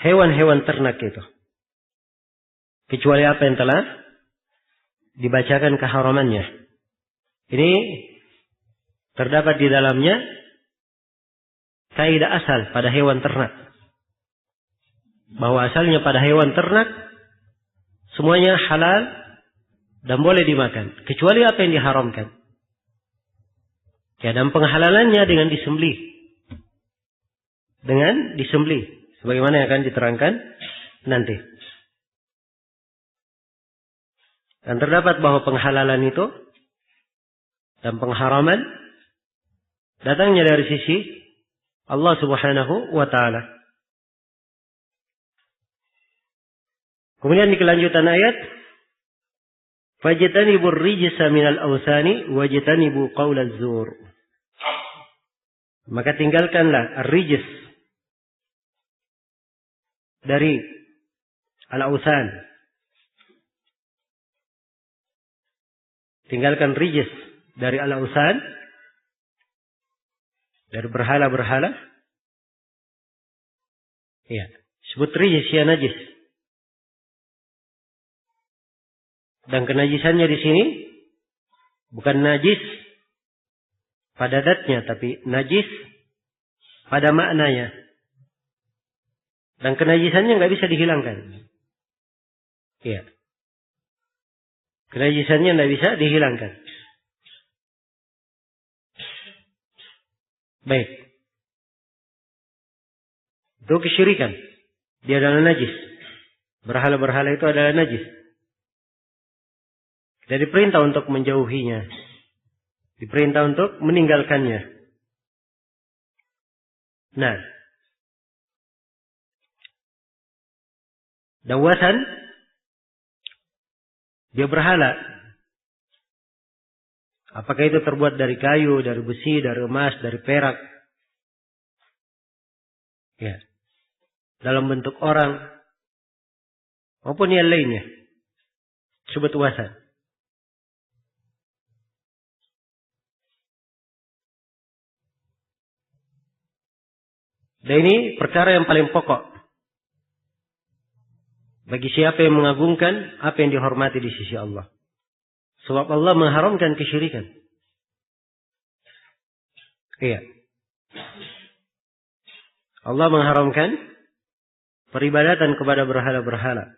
hewan-hewan ternak itu. Kecuali apa yang telah dibacakan keharamannya. Ini terdapat di dalamnya kaidah asal pada hewan ternak. Bahwa asalnya pada hewan ternak semuanya halal dan boleh dimakan, kecuali apa yang diharamkan. Ya, dan penghalalannya dengan disembelih. Dengan disembelih, sebagaimana yang akan diterangkan nanti. Dan terdapat bahwa penghalalan itu dan pengharaman datangnya dari sisi Allah Subhanahu wa ta'ala. Kemudian di kelanjutan ayat, fajtanibur rijsa minal awsani wajtanibu qaulaz zur. Maka tinggalkanlah ar-rijs dari al-awsan. Tinggalkan rijs dari al-awsan, dari berhala-berhala. Ya, sebut rijs ya najis. Dan kenajisannya di sini bukan najis pada zatnya, tapi najis pada maknanya. Dan kenajisannya nggak bisa dihilangkan. Iya. Kenajisannya nggak bisa dihilangkan. Baik. Itu kesyirikan. Dia adalah najis. Berhala-berhala itu adalah najis. Jadi perintah untuk menjauhinya. Diperintah untuk meninggalkannya. Nah. Dawasan. Dia berhala. Apakah itu terbuat dari kayu, dari besi, dari emas, dari perak. Ya. Dalam bentuk orang. Maupun yang lainnya. Sebut wasan. Dan ini perkara yang paling pokok. Bagi siapa yang mengagungkan apa yang dihormati di sisi Allah. Sebab Allah mengharamkan kesyirikan. Iya. Allah mengharamkan peribadatan kepada berhala-berhala.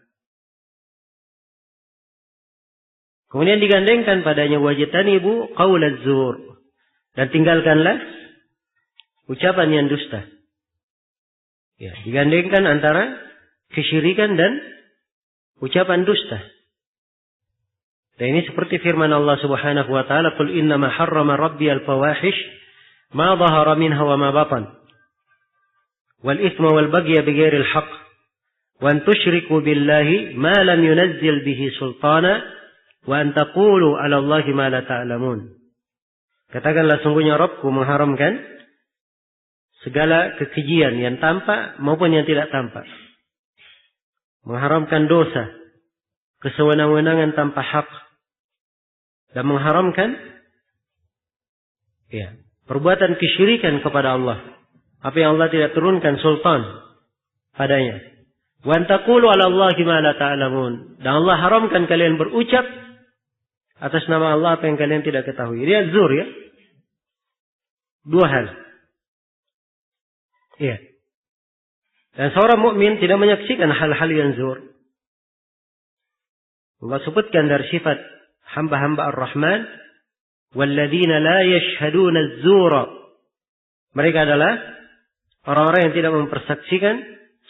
Kemudian digandengkan padanya wajtanibu qaulaz zur. Dan tinggalkanlah ucapan yang dusta. Ya, digandengkan antara kesyirikan dan ucapan dusta. Dan ini seperti firman Allah Subhanahu wa taala, "Qul innama harrama rabbi al-fawahish ma dhahara minha wa ma batan wal itsma wal baghya bighairi al-haqq wa an tusyriku billahi ma lam yunazzil bihi sultana wa an taqulu 'ala Allahi ma la ta'lamun." Katakanlah, sungguhnya Rabbku mengharamkan segala kekejian yang tampak maupun yang tidak tampak. Mengharamkan dosa, kesewenang-wenangan tanpa hak. Dan mengharamkan perbuatan kesyirikan kepada Allah. Apa yang Allah tidak turunkan sultan padanya. Wa antaqulu 'ala Allahi ma la ta'lamun. Dan Allah haramkan kalian berucap atas nama Allah apa yang kalian tidak ketahui. Ini az-zur ya. Dua hal. Iya. Dan seorang mukmin tidak menyaksikan hal-hal yang zur. Allah sebutkan dari sifat hamba-hamba Ar-Rahman, walladzina la yashhaduna az-zura. Mereka adalah orang-orang yang tidak mempersaksikan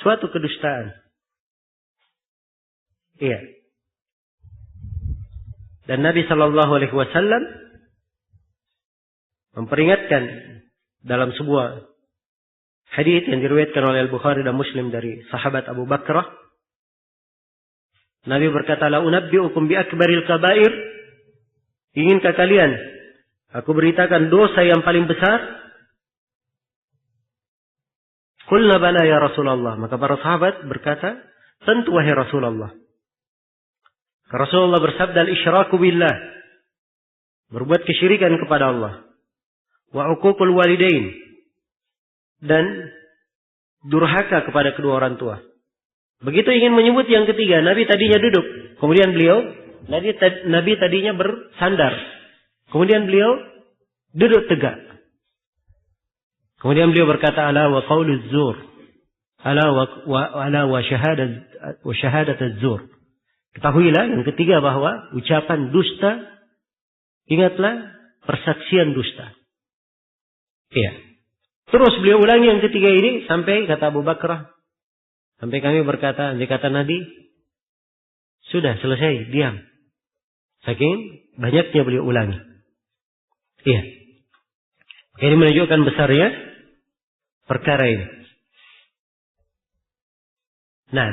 suatu kedustaan. Iya. Dan Nabi sallallahu alaihi wasallam memperingatkan dalam sebuah hadits yang diriwayatkan oleh Al-Bukhari dan Muslim dari sahabat Abu Bakrah. Nabi berkata, "La unabbi'ukum bi akbaril kaba'ir?" Inginkah kalian aku beritakan dosa yang paling besar? Qulna bala ya Rasulullah. Maka para sahabat berkata, tentu wahai Rasulullah. Rasulullah bersabda, al-isyraku billah. Berbuat kesyirikan kepada Allah. Wa uququl walidain. Dan durhaka kepada kedua orang tua. Begitu ingin menyebut yang ketiga, Nabi tadinya duduk. Kemudian Nabi tadinya bersandar. Kemudian beliau duduk tegak. Kemudian beliau berkata, ala wa qauluz zur. Ala wa syahadat az-zur. Ketahuilah yang ketiga bahwa ucapan dusta, ingatlah persaksian dusta. Iya. Terus beliau ulangi yang ketiga ini sampai kata Abu Bakrah, sampai kami berkata, kata Nabi, sudah selesai, diam. Saking banyaknya beliau ulangi. Iya. Ini menunjukkan besarnya perkara ini. Nah,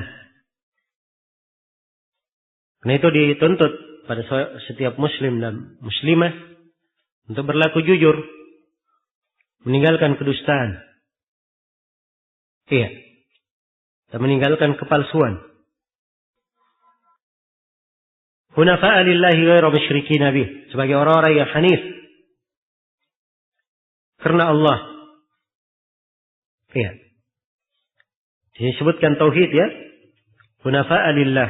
karena itu dituntut pada setiap muslim dan muslimah untuk berlaku jujur, meninggalkan kedustaan. Iya. Dan meninggalkan kepalsuan. Hunafa'a lillahi ghairu musyrikin bih, sebagai orang-orang yang hanif karena Allah. Iya. Disebutkan tauhid ya. Hunafa'a lillah.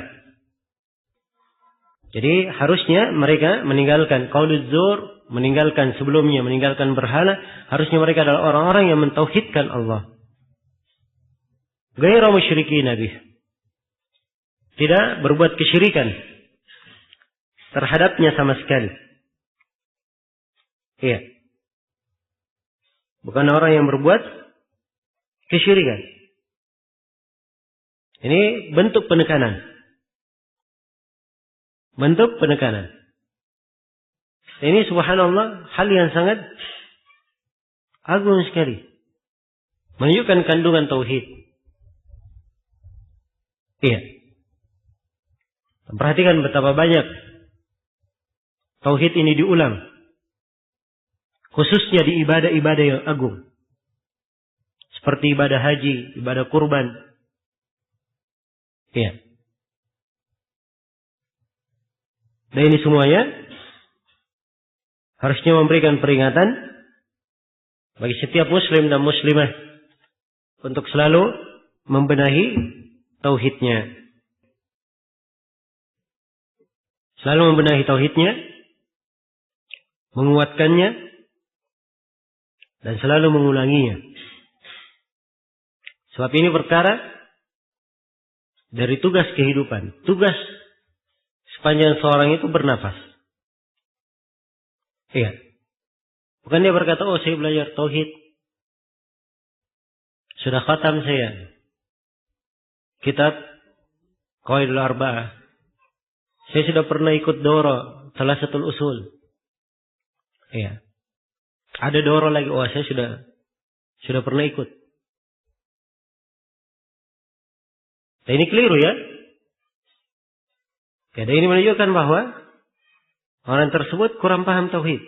Jadi harusnya mereka meninggalkan qauluz zur, meninggalkan sebelumnya, meninggalkan berhala. Harusnya mereka adalah orang-orang yang mentauhidkan Allah. Ghairu musyrikin bih. Tidak berbuat kesyirikan terhadapnya sama sekali. Iya. Bukan orang yang berbuat kesyirikan. Ini bentuk penekanan. Bentuk penekanan. Ini subhanallah hal yang sangat agung sekali. Menunjukkan kandungan tauhid. Iya. Perhatikan betapa banyak tauhid ini diulang. Khususnya di ibadah-ibadah yang agung. Seperti ibadah haji, ibadah kurban. Iya. Dan ini semuanya harusnya memberikan peringatan bagi setiap muslim dan muslimah untuk selalu membenahi tauhidnya. Selalu membenahi tauhidnya, menguatkannya, dan selalu mengulanginya. Sebab ini perkara dari tugas kehidupan. Tugas sepanjang seorang itu bernafas. Iya. Bukan dia berkata, oh saya belajar tauhid. Sudah khatam saya kitab Qawaidul Arba'ah. Saya sudah pernah ikut doro Thalatsatul Usul. Iya. Ada doro lagi, oh saya sudah pernah ikut. Dan ini keliru ya. Dan ini menunjukkan bahwa orang tersebut kurang paham tauhid.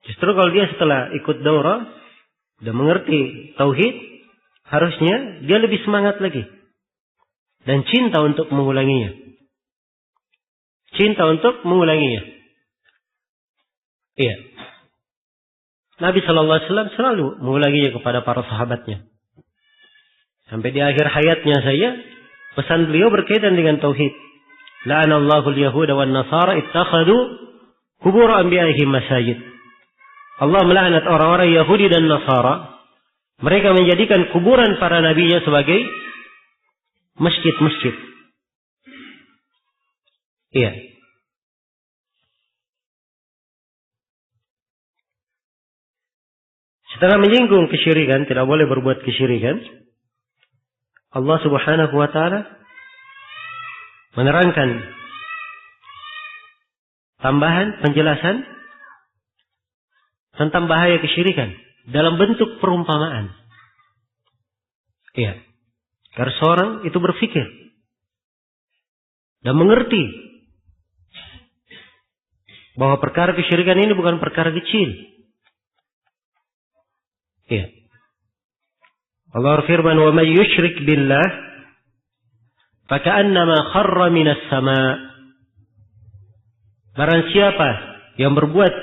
Justru kalau dia setelah ikut daurah dan mengerti tauhid, harusnya dia lebih semangat lagi dan cinta untuk mengulanginya. Cinta untuk mengulanginya. Iya. Nabi SAW selalu mengulanginya kepada para sahabatnya. Sampai di akhir hayatnya saya, pesan beliau berkaitan dengan tauhid. La'anallahu al-yahuda wan nasara ittakhadhu qubur anbiya'ihim masajid. Allah melaknat orang-orang Yahudi dan Nasara. Mereka menjadikan kuburan para nabinya sebagai masjid-masjid. Iya. Setelah menyinggung kesyirikan, tidak boleh berbuat kesyirikan, Allah Subhanahu wa taala menerangkan tambahan penjelasan tentang bahaya kesyirikan dalam bentuk perumpamaan. Iya. Agar seorang itu berpikir dan mengerti bahwa perkara kesyirikan ini bukan perkara kecil. Iya. Allah berfirman, "Wa may yusyrik billah faka'annama kharra minas sama'." Barang siapa yang berbuat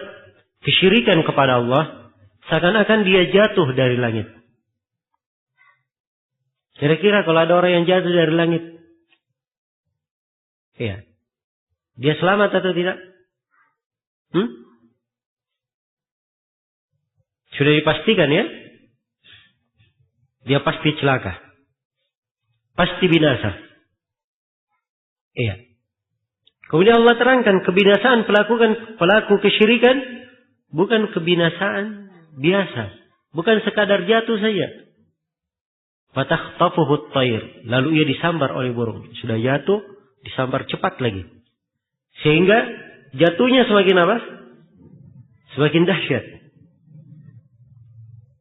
kesyirikan kepada Allah, seakan-akan dia jatuh dari langit. Kira-kira kalau ada orang yang jatuh dari langit, iya, dia selamat atau tidak? Sudah dipastikan ya. Dia pasti celaka. Pasti binasa. Iya. Kemudian Allah terangkan kebinasaan pelaku kesyirikan bukan kebinasaan biasa. Bukan sekadar jatuh saja. Fatakhtafuhu at-tayr. Lalu ia disambar oleh burung. Sudah jatuh, disambar cepat lagi. Sehingga jatuhnya semakin apa? Semakin dahsyat.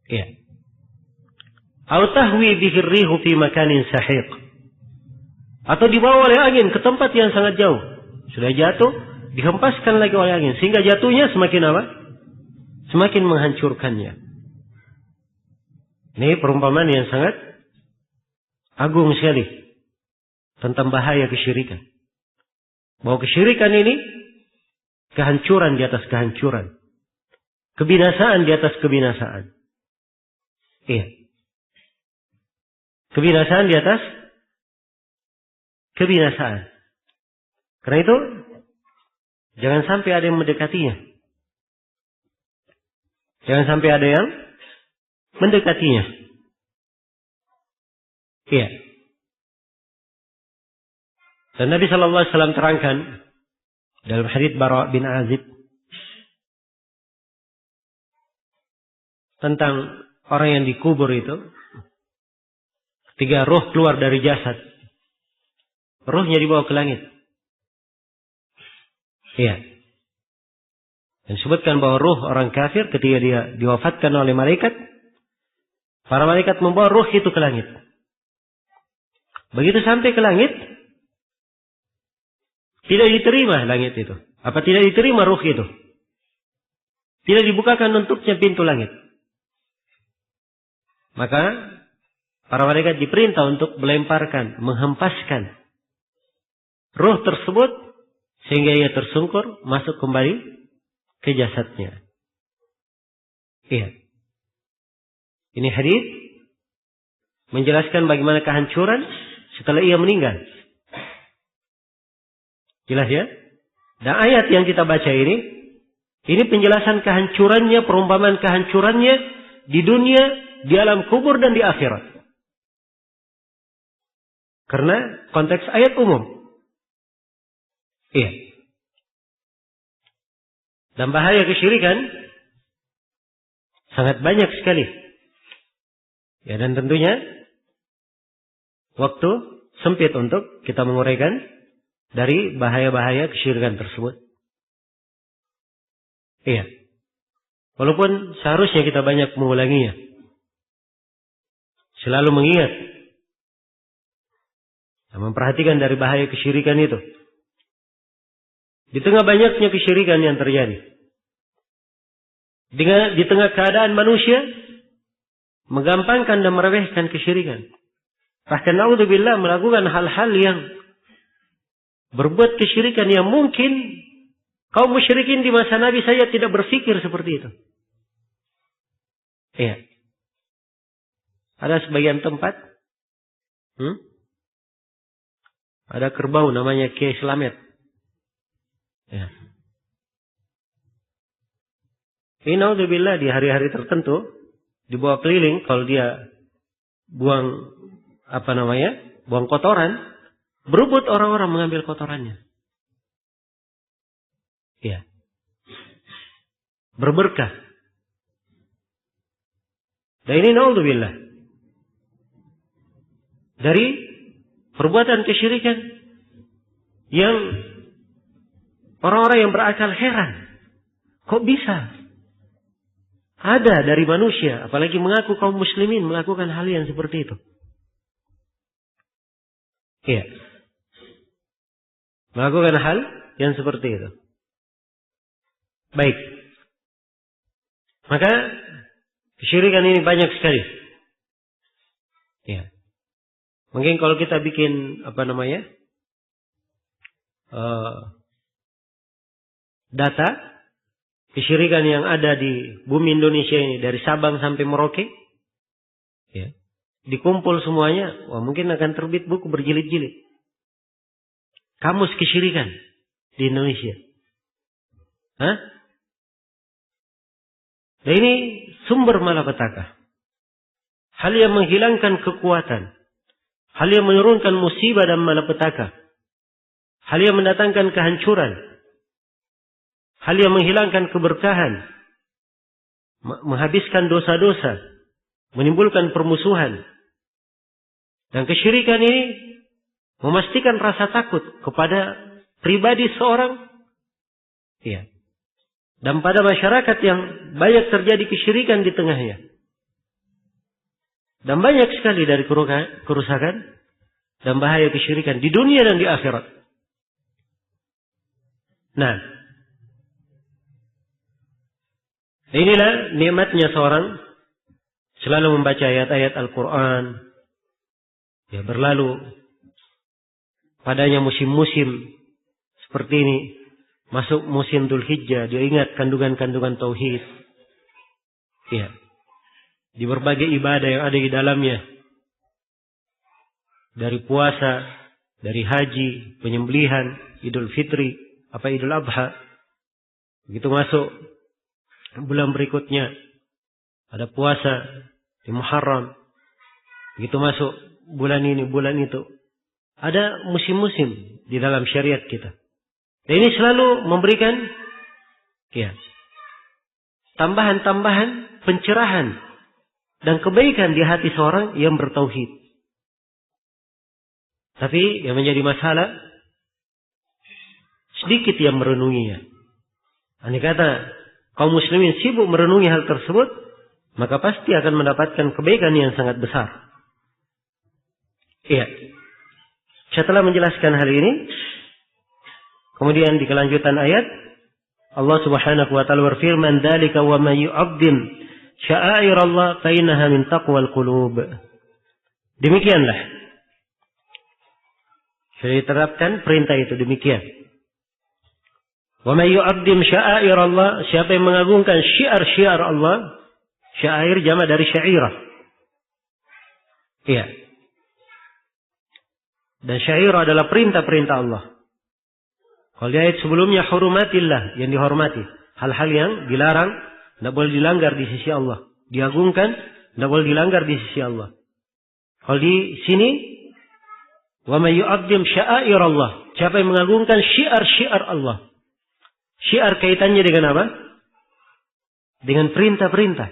Iya. Au tahwi bihi ar-rihu fi makanin sahiq. Atau dibawa oleh angin ke tempat yang sangat jauh. Sudah jatuh, dihempaskan lagi oleh angin. Sehingga jatuhnya semakin apa? Semakin menghancurkannya. Ini perumpamaan yang sangat agung sekali. Tentang bahaya kesyirikan. Bahwa kesyirikan ini kehancuran di atas kehancuran. Kebinasaan di atas kebinasaan. Iya. Kebinasaan di atas kebinasaan. Karena itu, jangan sampai ada yang mendekatinya. Jangan sampai ada yang mendekatinya. Iya. Dan Nabi sallallahu alaihi wasallam terangkan dalam hadits Bara bin Azib tentang orang yang dikubur itu, ketika roh keluar dari jasad, rohnya dibawa ke langit. Iya. Dan sebutkan bahwa roh orang kafir ketika dia diwafatkan oleh malaikat, para malaikat membawa roh itu ke langit. Begitu sampai ke langit, tidak diterima langit itu. Apa tidak diterima roh itu? Tidak dibukakan untuknya pintu langit. Maka para malaikat diperintah untuk melemparkan, menghempaskan roh tersebut sehingga ia tersungkur masuk kembali ke jasadnya. Iya. Ini hadis menjelaskan bagaimana kehancuran setelah ia meninggal. Jelas ya? Dan ayat yang kita baca ini penjelasan kehancurannya, perumpamaan kehancurannya di dunia, di alam kubur dan di akhirat. Karena konteks ayat umum. Iya. Dan bahaya kesyirikan sangat banyak sekali. Ya, dan tentunya waktu sempit untuk kita menguraikan dari bahaya-bahaya kesyirikan tersebut. Iya. Walaupun seharusnya kita banyak mengulanginya. Selalu mengingat dan memperhatikan dari bahaya kesyirikan itu. Di tengah banyaknya kesyirikan yang terjadi. Di tengah keadaan manusia menggampangkan dan meremehkan kesyirikan. Bahkan naudzubillah melakukan hal-hal yang berbuat kesyirikan yang mungkin kaum musyrikin di masa Nabi saya tidak berpikir seperti itu. Iya. Ada sebagian tempat ada kerbau namanya Kiai Slamet. Ya. Ini naudzubillah di hari-hari tertentu dibawa keliling kalau dia buang buang kotoran, berebut orang-orang mengambil kotorannya. Ya. Berberkah. Dan ini naudzubillah dari perbuatan kesyirikan yang orang-orang yang berakal heran. Kok bisa? Ada dari manusia, apalagi mengaku kaum muslimin melakukan hal yang seperti itu. Iya. Melakukan hal yang seperti itu. Baik. Maka kesyirikan ini banyak sekali. Ya. Mungkin kalau kita bikin data kesyirikan yang ada di bumi Indonesia ini dari Sabang sampai Merauke, ya, dikumpul semuanya, wah mungkin akan terbit buku berjilid-jilid. Kamus kesyirikan di Indonesia. Hah? Dan ini sumber malapetaka. Hal yang menghilangkan kekuatan. Hal yang menurunkan musibah dan malapetaka. Hal yang mendatangkan kehancuran. Hal yang menghilangkan keberkahan. Menghabiskan dosa-dosa. Menimbulkan permusuhan. Dan kesyirikan ini memastikan rasa takut kepada pribadi seorang. Ya. Dan pada masyarakat yang banyak terjadi kesyirikan di tengahnya. Dan banyak sekali dari kerusakan dan bahaya kesyirikan di dunia dan di akhirat. Nah, inilah nikmatnya seorang selalu membaca ayat-ayat Al-Quran. Ya, berlalu padanya musim-musim seperti ini. Masuk musim Dzulhijjah, dia ingat kandungan-kandungan tauhid. Ya. Di berbagai ibadah yang ada di dalamnya. Dari puasa, dari haji, penyembelihan, Idul Fitri, Idul Adha. Begitu masuk bulan berikutnya, ada puasa di Muharram. Begitu masuk bulan ini, bulan itu. Ada musim-musim di dalam syariat kita. Dan ini selalu memberikan tambahan-tambahan pencerahan dan kebaikan di hati seorang yang bertauhid. Tapi yang menjadi masalah, sedikit yang merenunginya. Andai kata kaum muslimin sibuk merenungi hal tersebut, maka pasti akan mendapatkan kebaikan yang sangat besar. Iya. Setelah menjelaskan hal ini, kemudian di kelanjutan ayat, Allah Subhanahu wa taala berfirman, "Dzalika wa may yu'azzim sya'airallah fa innaha min taqwal qulub." Demikianlah. Sudah diterapkan perintah itu demikian. Wa may yu'azzim sya'airallah, siapa yang mengagungkan syiar-syiar Allah, syair jamak dari syairah. Iya. Dan syairah adalah perintah-perintah Allah. Kalau di ayat sebelumnya hurumatillah, yang dihormati. Hal-hal yang dilarang, tidak boleh dilanggar di sisi Allah. Diagungkan, tidak boleh dilanggar di sisi Allah. Kalau di sini, wa may yu'azzim sya'airallah, siapa yang mengagungkan syiar-syiar Allah. Syiar kaitannya dengan apa? Dengan perintah-perintah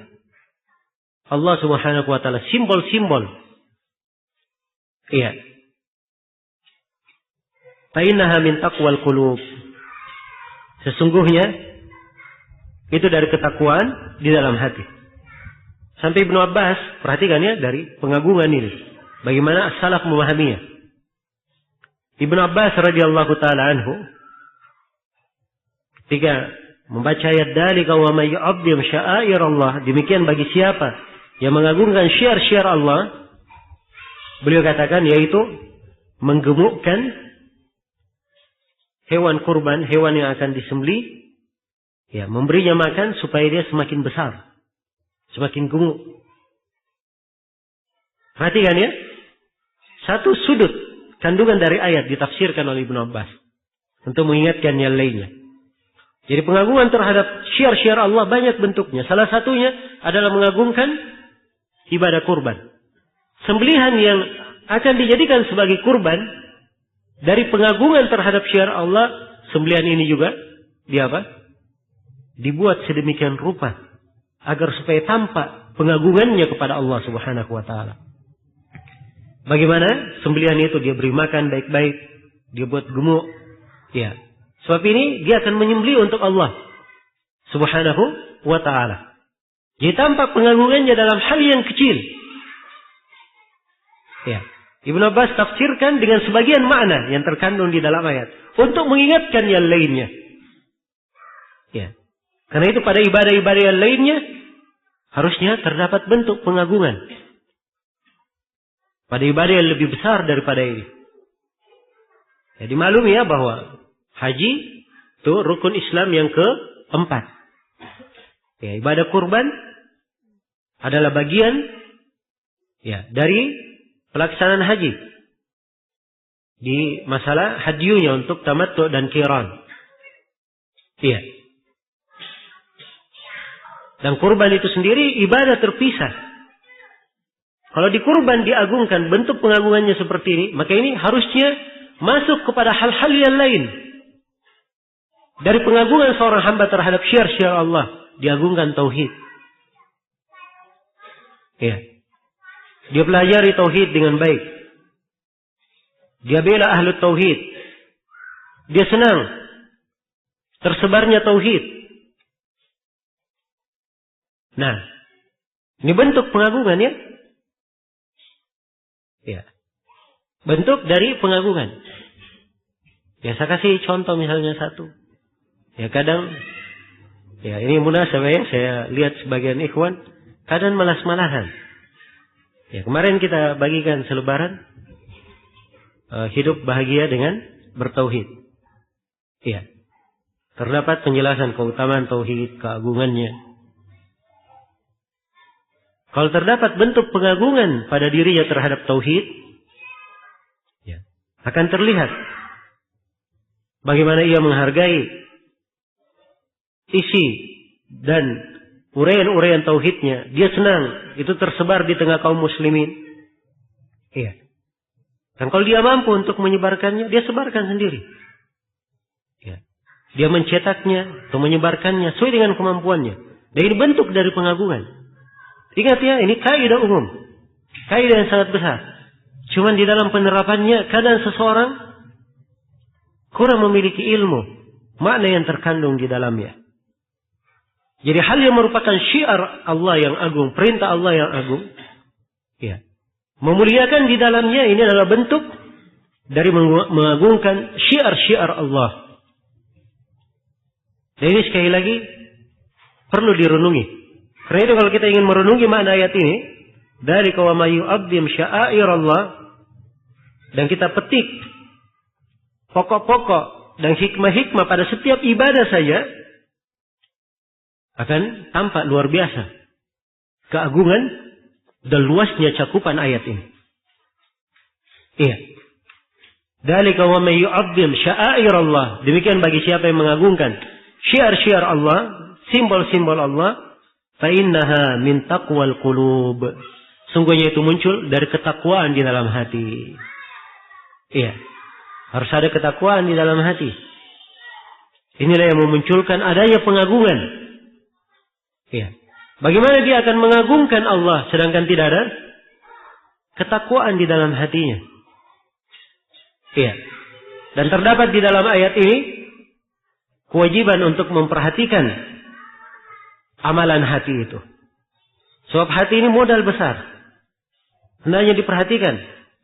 Allah Subhanahu wa taala, simbol-simbol. Iya. Fa innaha min taqwal qulub. Sesungguhnya itu dari ketakwaan di dalam hati. Sampai Ibnu Abbas, perhatikan ya, dari pengagungan ini. Bagaimana as-salaf memahaminya. Ibnu Abbas radhiyallahu taala anhu ketika membaca ayat dzalika wa may yu'azzim sya'airallah, demikian bagi siapa yang mengagungkan syiar-syiar Allah, beliau katakan yaitu menggemukkan hewan kurban, hewan yang akan disembelih, ya, memberinya makan supaya dia semakin besar, semakin gemuk. Perhatikan ya, satu sudut kandungan dari ayat ditafsirkan oleh Ibnu Abbas untuk mengingatkan yang lainnya. Jadi pengagungan terhadap syiar-syiar Allah banyak bentuknya. Salah satunya adalah mengagungkan ibadah kurban. Sembelihan yang akan dijadikan sebagai kurban dari pengagungan terhadap syiar Allah, sembelihan ini juga dibuat sedemikian rupa agar supaya tampak pengagungannya kepada Allah Subhanahu wa taala. Bagaimana sembelihan itu dia beri makan baik-baik, dia buat gemuk, ya. Sebab ini dia akan menyembelih untuk Allah Subhanahu wa taala. Jadi tampak pengagungannya dalam hal yang kecil. Ya. Ibnu Abbas tafsirkan dengan sebagian makna yang terkandung di dalam ayat untuk mengingatkan yang lainnya. Ya. Karena itu pada ibadah-ibadah yang lainnya harusnya terdapat bentuk pengagungan. Pada ibadah yang lebih besar daripada ini. Jadi maklum ya bahwa haji itu rukun Islam yang keempat. Ya, ibadah kurban adalah bagian ya dari pelaksanaan haji. Di masalah hadyunya untuk tamattu dan qiran. Iya. Dan kurban itu sendiri ibadah terpisah. Kalau di kurban diagungkan, bentuk pengagungannya seperti ini, maka ini harusnya masuk kepada hal-hal yang lain. Dari pengagungan seorang hamba terhadap syiar-syiar Allah, diagungkan tauhid. Ya. Dia pelajari tauhid dengan baik. Dia bela ahlu tauhid. Dia senang tersebarnya tauhid. Nah, ini bentuk pengagungan ya. Ya. Bentuk dari pengagungan. Ya, saya kasih contoh misalnya satu. Ya, kadang ya ini munasabah ya, saya lihat sebagian ikhwan kadang malas-malasan. Ya, kemarin kita bagikan selebaran hidup bahagia dengan bertauhid. Ya. Terdapat penjelasan keutamaan tauhid, keagungannya. Kalau terdapat bentuk pengagungan pada dirinya terhadap tauhid, ya, akan terlihat bagaimana ia menghargai isi dan uraian-uraian tauhidnya. Dia senang itu tersebar di tengah kaum muslimin. Iya. Dan kalau dia mampu untuk menyebarkannya, dia sebarkan sendiri. Ya. Dia mencetaknya atau menyebarkannya sesuai dengan kemampuannya. Dan ini bentuk dari pengagungan. Ingat ya, ini kaidah umum. Kaidah yang sangat besar. Cuman di dalam penerapannya, kadang seseorang kurang memiliki ilmu, makna yang terkandung di dalamnya. Jadi hal yang merupakan syiar Allah yang agung, perintah Allah yang agung, ya, memuliakan di dalamnya ini adalah bentuk dari mengagungkan syiar-syiar Allah. Dan ini sekali lagi perlu direnungi. Karena itu kalau kita ingin merenungi makna ayat ini, dari wa may yu'azzim sya'airallah, dan kita petik pokok-pokok dan hikmah-hikmah pada setiap ibadah saja, akan tampak luar biasa keagungan dan luasnya cakupan ayat ini. Iya. Dzalika wa may yu'azzim sya'airallah, demikian bagi siapa yang mengagungkan syiar-syiar Allah, simbol-simbol Allah, fa innaha min taqwal qulub. Sungguhnya itu muncul dari ketakwaan di dalam hati. Iya. Harus ada ketakwaan di dalam hati. Inilah yang memunculkan adanya pengagungan. Iya. Bagaimana dia akan mengagungkan Allah sedangkan tidak ada ketakwaan di dalam hatinya? Iya. Dan terdapat di dalam ayat ini kewajiban untuk memperhatikan amalan hati itu. Sebab hati ini modal besar. Hendaknya diperhatikan,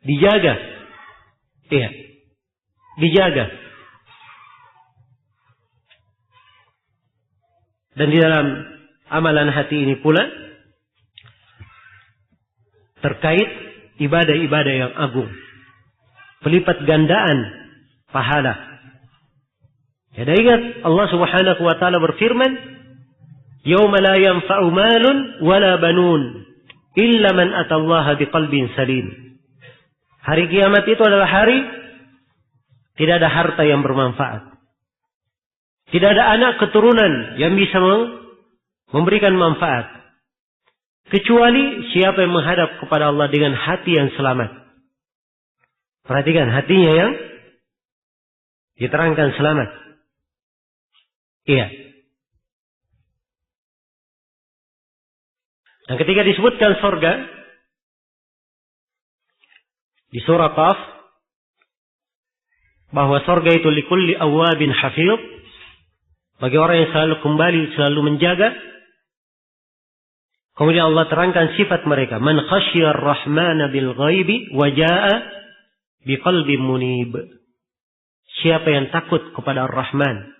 dijaga. Iya. Dijaga. Dan di dalam amalan hati ini pula terkait ibadah-ibadah yang agung. Pelipat gandaan pahala. Ya, dan ingat Allah Subhanahu wa taala berfirman, Yauma la yanfa'u malun wala banun illa man atallaha biqalbin salim. Hari kiamat itu adalah hari tidak ada harta yang bermanfaat. Tidak ada anak keturunan yang bisa memberikan manfaat. Kecuali siapa yang menghadap kepada Allah dengan hati yang selamat. Perhatikan hatinya yang diterangkan selamat. Iya. Dan ketika disebutkan surga di surah Qaf, bahwa surga itu likulli awwabin hafidh, bagi orang yang selalu kembali, selalu menjaga. Kemudian Allah terangkan sifat mereka, man khasyiyar rahmana bil ghaibi wa jaa'a biqalbin munib. Siapa yang takut kepada Ar-Rahman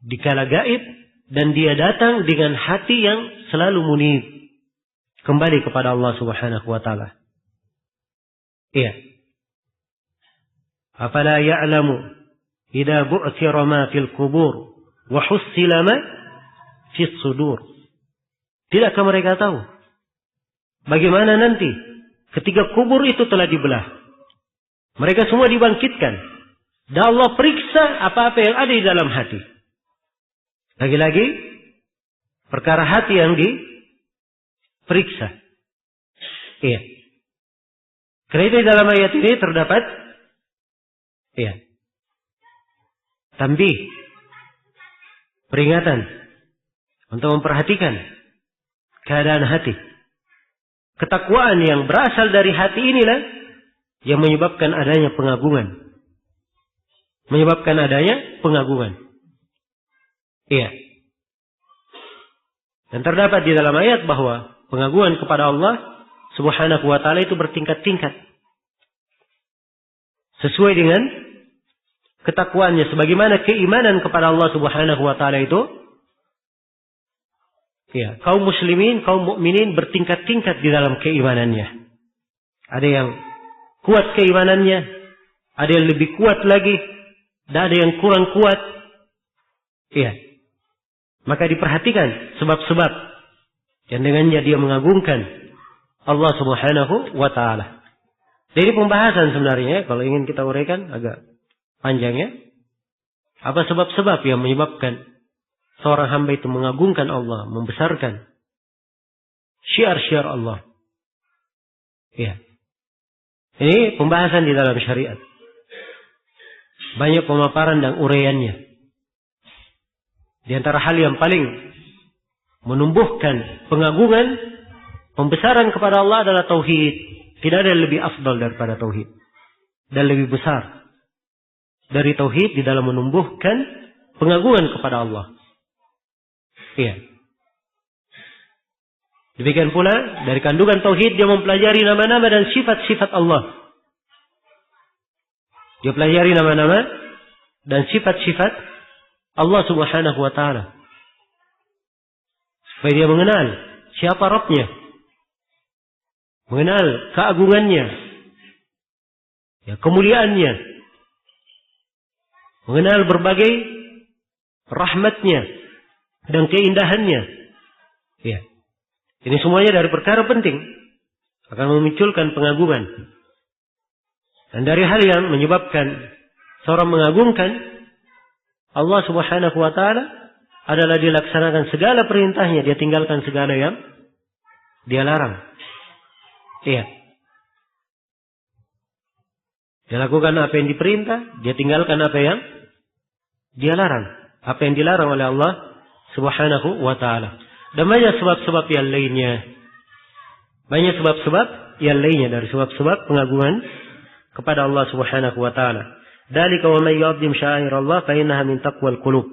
di kala gaib dan dia datang dengan hati yang selalu munib, kembali kepada Allah Subhanahu wa taala. Iya. Afala ya'lamu idza bu'thira ma fil qubur wa hussila ma fis sudur. Tidakkah mereka tahu bagaimana nanti ketika kubur itu telah dibelah, mereka semua dibangkitkan dan Allah periksa apa-apa yang ada di dalam hati. Lagi-lagi Perkara hati yang diperiksa. Iya. Karena itu dalam ayat ini terdapat tanbih, peringatan untuk memperhatikan keadaan hati. Ketakwaan yang berasal dari hati inilah yang menyebabkan adanya pengagungan. Menyebabkan adanya pengagungan. Iya. Dan terdapat di dalam ayat bahwa pengagungan kepada Allah Subhanahu wa ta'ala itu bertingkat-tingkat. Sesuai dengan ketakwaannya. Sebagaimana keimanan kepada Allah Subhanahu wa ta'ala itu. Ya, kaum muslimin, kaum mukminin bertingkat-tingkat di dalam keimanannya. Ada yang kuat keimanannya. Ada yang lebih kuat lagi. Dan ada yang kurang kuat. Iya. Maka diperhatikan sebab-sebab. Dan dengannya dia mengagungkan Allah Subhanahu wa ta'ala. Jadi pembahasan sebenarnya, kalau ingin kita uraikan agak panjang ya. Apa sebab-sebab yang menyebabkan seorang hamba itu mengagungkan Allah, membesarkan syiar-syiar Allah. Ya. Ini pembahasan di dalam syariat. Banyak pemaparan dan uraiannya. Di antara hal yang paling menumbuhkan pengagungan, pembesaran kepada Allah adalah tauhid. Tidak ada yang lebih afdal daripada tauhid. Dan lebih besar dari tauhid di dalam menumbuhkan pengagungan kepada Allah. Iya. Demikian pula dari kandungan tauhid dia mempelajari nama-nama dan sifat-sifat Allah. Dia pelajari nama-nama dan sifat-sifat Allah Subhanahu wa ta'ala. Supaya dia mengenal siapa Rabbnya. Mengenal keagungannya. Ya, kemuliaannya. Mengenal berbagai rahmatnya dan keindahannya. Ya. Ini semuanya dari perkara penting. Akan memunculkan pengagungan. Dan dari hal yang menyebabkan seorang mengagungkan Allah Subhanahu wa ta'ala adalah dilaksanakan segala perintahnya. Dia tinggalkan segala yang dia larang. Iya. Dia lakukan apa yang diperintah. Dia tinggalkan apa yang dia larang. Apa yang dilarang oleh Allah Subhanahu wa ta'ala. Dan banyak sebab-sebab yang lainnya. Banyak sebab-sebab yang lainnya dari sebab-sebab pengagungan kepada Allah Subhanahu wa ta'ala. Dzalika wa may yu'azzim sya'airallah fa innaha min taqwal qulub.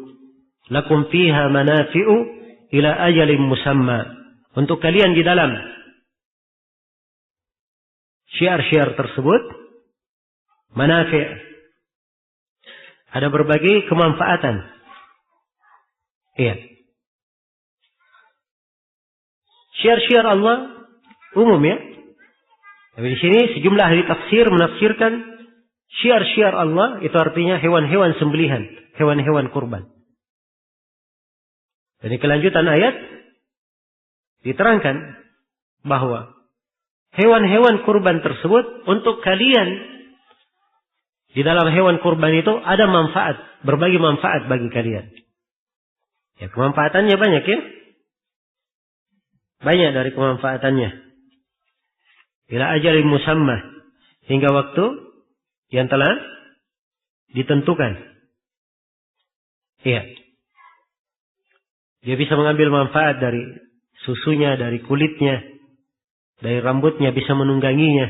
Lakum fiha manafi'u ila ajalin musamma. Untuk kalian di dalam syiar-syiar tersebut manafi', ada berbagai kemanfaatan. Iya. Syiar-syiar Allah umum ya. Tapi di sini sejumlah ahli tafsir menafsirkan syiar-syiar Allah itu artinya hewan-hewan sembelihan, hewan-hewan kurban. Dan di kelanjutan ayat diterangkan bahwa hewan-hewan kurban tersebut untuk kalian di dalam hewan kurban itu ada manfaat, berbagai manfaat bagi kalian. Ya, kemanfaatannya banyak ya. Banyak dari kemanfaatannya. Ila ajalin musamma, hingga waktu yang telah ditentukan. Iya. Dia bisa mengambil manfaat dari susunya, dari kulitnya, dari rambutnya, bisa menungganginya.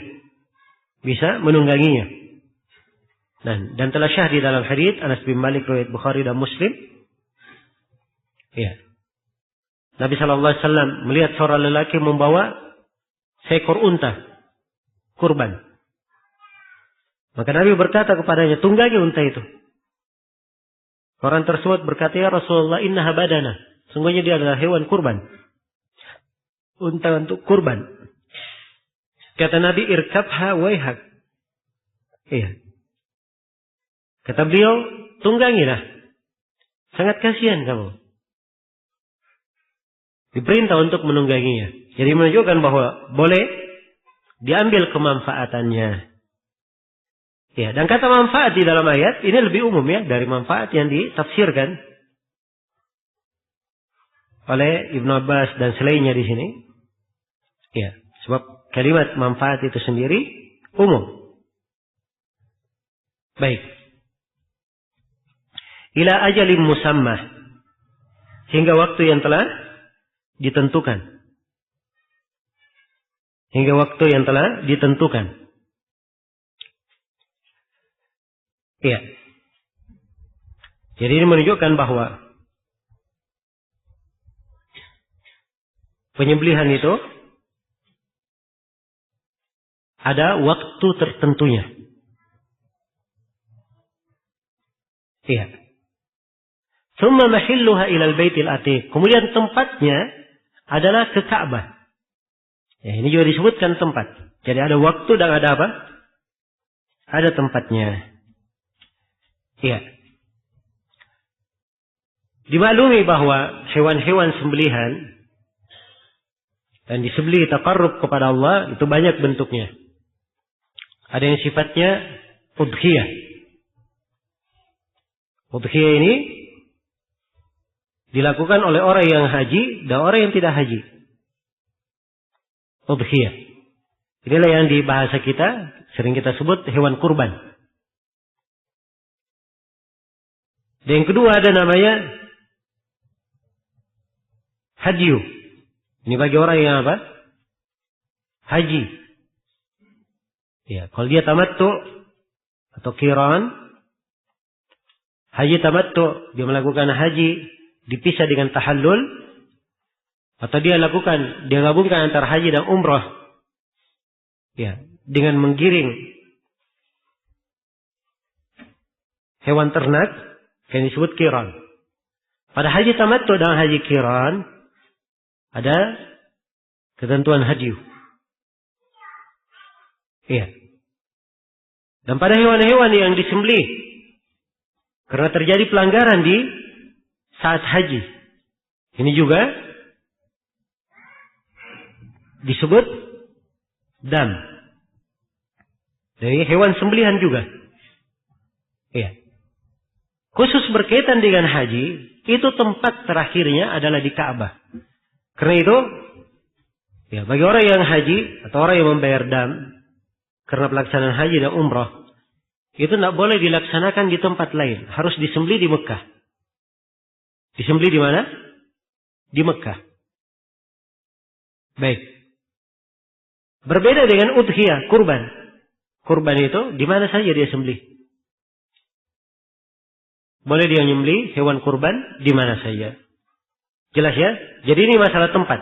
Bisa menungganginya. Dan telah syah di dalam hadits Anas bin Malik riwayat Bukhari dan Muslim. Iya. Nabi SAW melihat seorang lelaki membawa seekor unta kurban. Maka Nabi berkata kepadanya, tunggangi unta itu. Orang tersebut berkata, ya Rasulullah, innaha badana. Sungguhnya dia adalah hewan kurban. Unta untuk kurban. Kata Nabi, irkabha waihak. Iya. Kata beliau, tunggangilah. Sangat kasihan kamu. Diperintah untuk menungganginya. Jadi menunjukkan bahwa boleh diambil kemanfaatannya. Ya, dan kata manfaat di dalam ayat ini lebih umum ya dari manfaat yang ditafsirkan oleh Ibnu Abbas dan selainnya di sini. Ya, sebab kalimat manfaat itu sendiri umum. Baik. Ila ajalin musammah, hingga waktu yang telah ditentukan. Hingga waktu yang telah ditentukan. Iya. Jadi ini menunjukkan bahwa penyembelihan itu ada waktu tertentunya. Iya. Tsumma mahilluha ilal baitil atiq. Kemudian tempatnya adalah ke Ka'bah. Ya, ini juga disebutkan tempat. Jadi ada waktu dan ada apa? Ada tempatnya. Iya. Dimaklumi bahwa hewan-hewan sembelihan dan disembelih taqarrub kepada Allah itu banyak bentuknya. Ada yang sifatnya udhiyah. Udhiyah ini dilakukan oleh orang yang haji dan orang yang tidak haji. Udhiyah. Inilah yang di bahasa kita sering kita sebut hewan kurban. Dan yang kedua ada namanya hadyu. Ini bagi orang yang apa? Haji. Ya, kalau dia tamattu atau qiran, haji tamattu, dia melakukan haji dipisah dengan tahallul, atau dia gabungkan antara haji dan umrah. Ya, dengan menggiring hewan ternak yang disebut qiran. Pada haji tamattu dan haji qiran ada ketentuan hadyu. Iya. Dan pada hewan-hewan yang disembelih karena terjadi pelanggaran di saat haji, ini juga disebut dam. Dari hewan sembelihan juga. Iya. Khusus berkaitan dengan haji, itu tempat terakhirnya adalah di Ka'bah. Karena itu, ya, bagi orang yang haji atau orang yang membayar dam karena pelaksanaan haji dan umrah, itu tidak boleh dilaksanakan di tempat lain. Harus disembelih di Mekah. Disembelih di mana? Di Mekah. Baik. Berbeda dengan udhiyah, kurban. Kurban itu di mana saja dia sembelih. Boleh dia menyembelih hewan kurban di mana saja. Jelas ya? Jadi ini masalah tempat.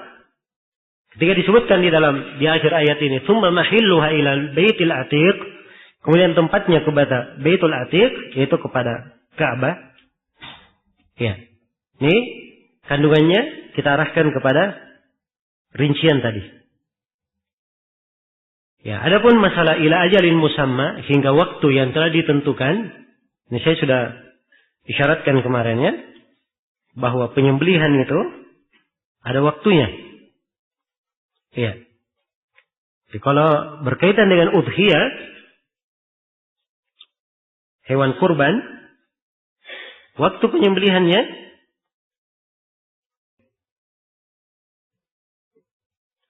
Ketika disebutkan di akhir ayat ini, "Tsumma mahilluha ilal baitil atiq", kemudian tempatnya kepada Baitul Atiq, yaitu kepada Ka'bah. Ya. Ini kandungannya kita arahkan kepada rincian tadi. Ya, adapun masalah ila ajalin musamma, hingga waktu yang telah ditentukan, ini saya sudah isyaratkan kemarin ya, bahwa penyembelihan itu ada waktunya. Iya. Jadi kalau berkaitan dengan udhiyah, hewan kurban, waktu penyembelihannya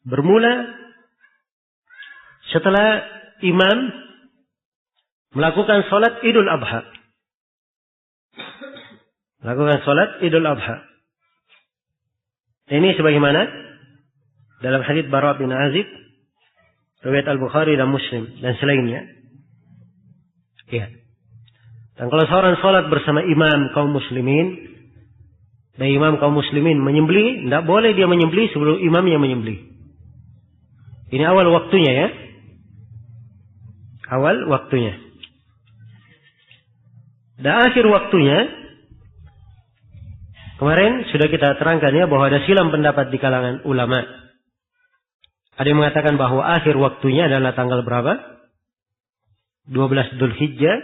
bermula setelah imam melakukan sholat Idul Adha. Melakukan sholat Idul Adha. Ini sebagaimana dalam hadits Bara bin Azib, riwayat Al-Bukhari dan Muslim dan selainnya. Ya. Dan kalau seorang sholat bersama imam kaum muslimin, dan imam kaum muslimin menyembelih, tidak boleh dia menyembelih sebelum imam yang menyembelih. Ini awal waktunya ya. Awal waktunya. Dan akhir waktunya, kemarin sudah kita terangkan ya, bahwa ada silang pendapat di kalangan ulama. Ada yang mengatakan bahwa akhir waktunya adalah tanggal berapa? 12 Dzulhijjah.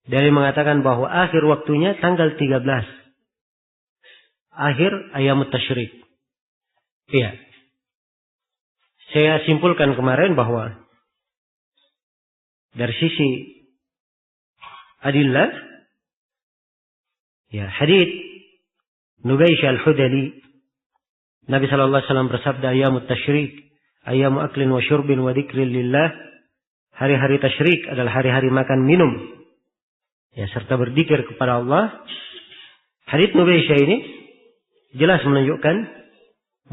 Dan yang mengatakan bahwa akhir waktunya tanggal 13. Akhir Ayyamut Tasyrik. Iya. Saya simpulkan kemarin bahwa dari sisi adillah, ya, hadits Nubaysh al-Hudali Nabi sallallahu alaihi wasallam bersabda, "Ayyamut tasyrik, ayyamu aklin wa syurbin wa dzikrin lillah." Hari-hari tasyrik adalah hari-hari makan minum, ya, serta berzikir kepada Allah. Hadits Nubaisyah ini jelas menunjukkan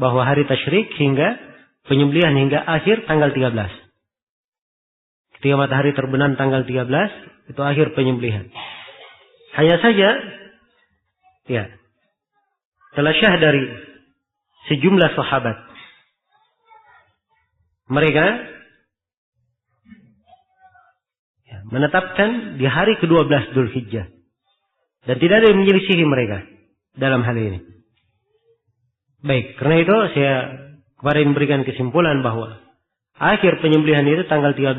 bahwa hari tasyrik hingga penyembelihan hingga akhir tanggal 13. Ketika matahari terbenam tanggal 13, itu akhir penyembelihan. Hanya saja, ya, telah syah dari sejumlah sahabat. Mereka menetapkan di hari ke-12 Dzulhijjah. Dan tidak ada yang menyelisihi mereka dalam hal ini. Baik, karena itu saya kemarin memberikan kesimpulan bahwa akhir penyembelihan itu tanggal 13.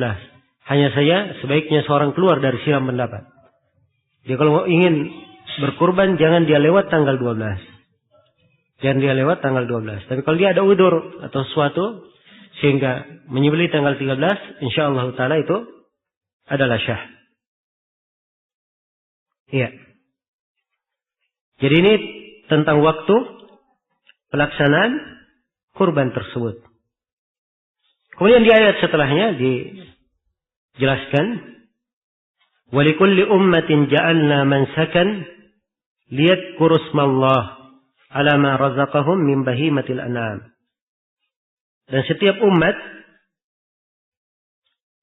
Hanya saja sebaiknya seorang keluar dari silam pendapat. Dia kalau ingin berkurban jangan dia lewat tanggal 12. Jangan dia lewat tanggal 12. Tapi kalau dia ada udzur atau sesuatu sehingga menyembelih tanggal 13, insyaallah taala itu adalah syah. Iya. Jadi ini tentang waktu pelaksanaan kurban tersebut. Kemudian di ayat setelahnya dijelaskan, "Walikulli ummatin ja'alna mansakan liyadhkuru ismallah ala ma razaqahum min bahimatil an'am." Dan setiap umat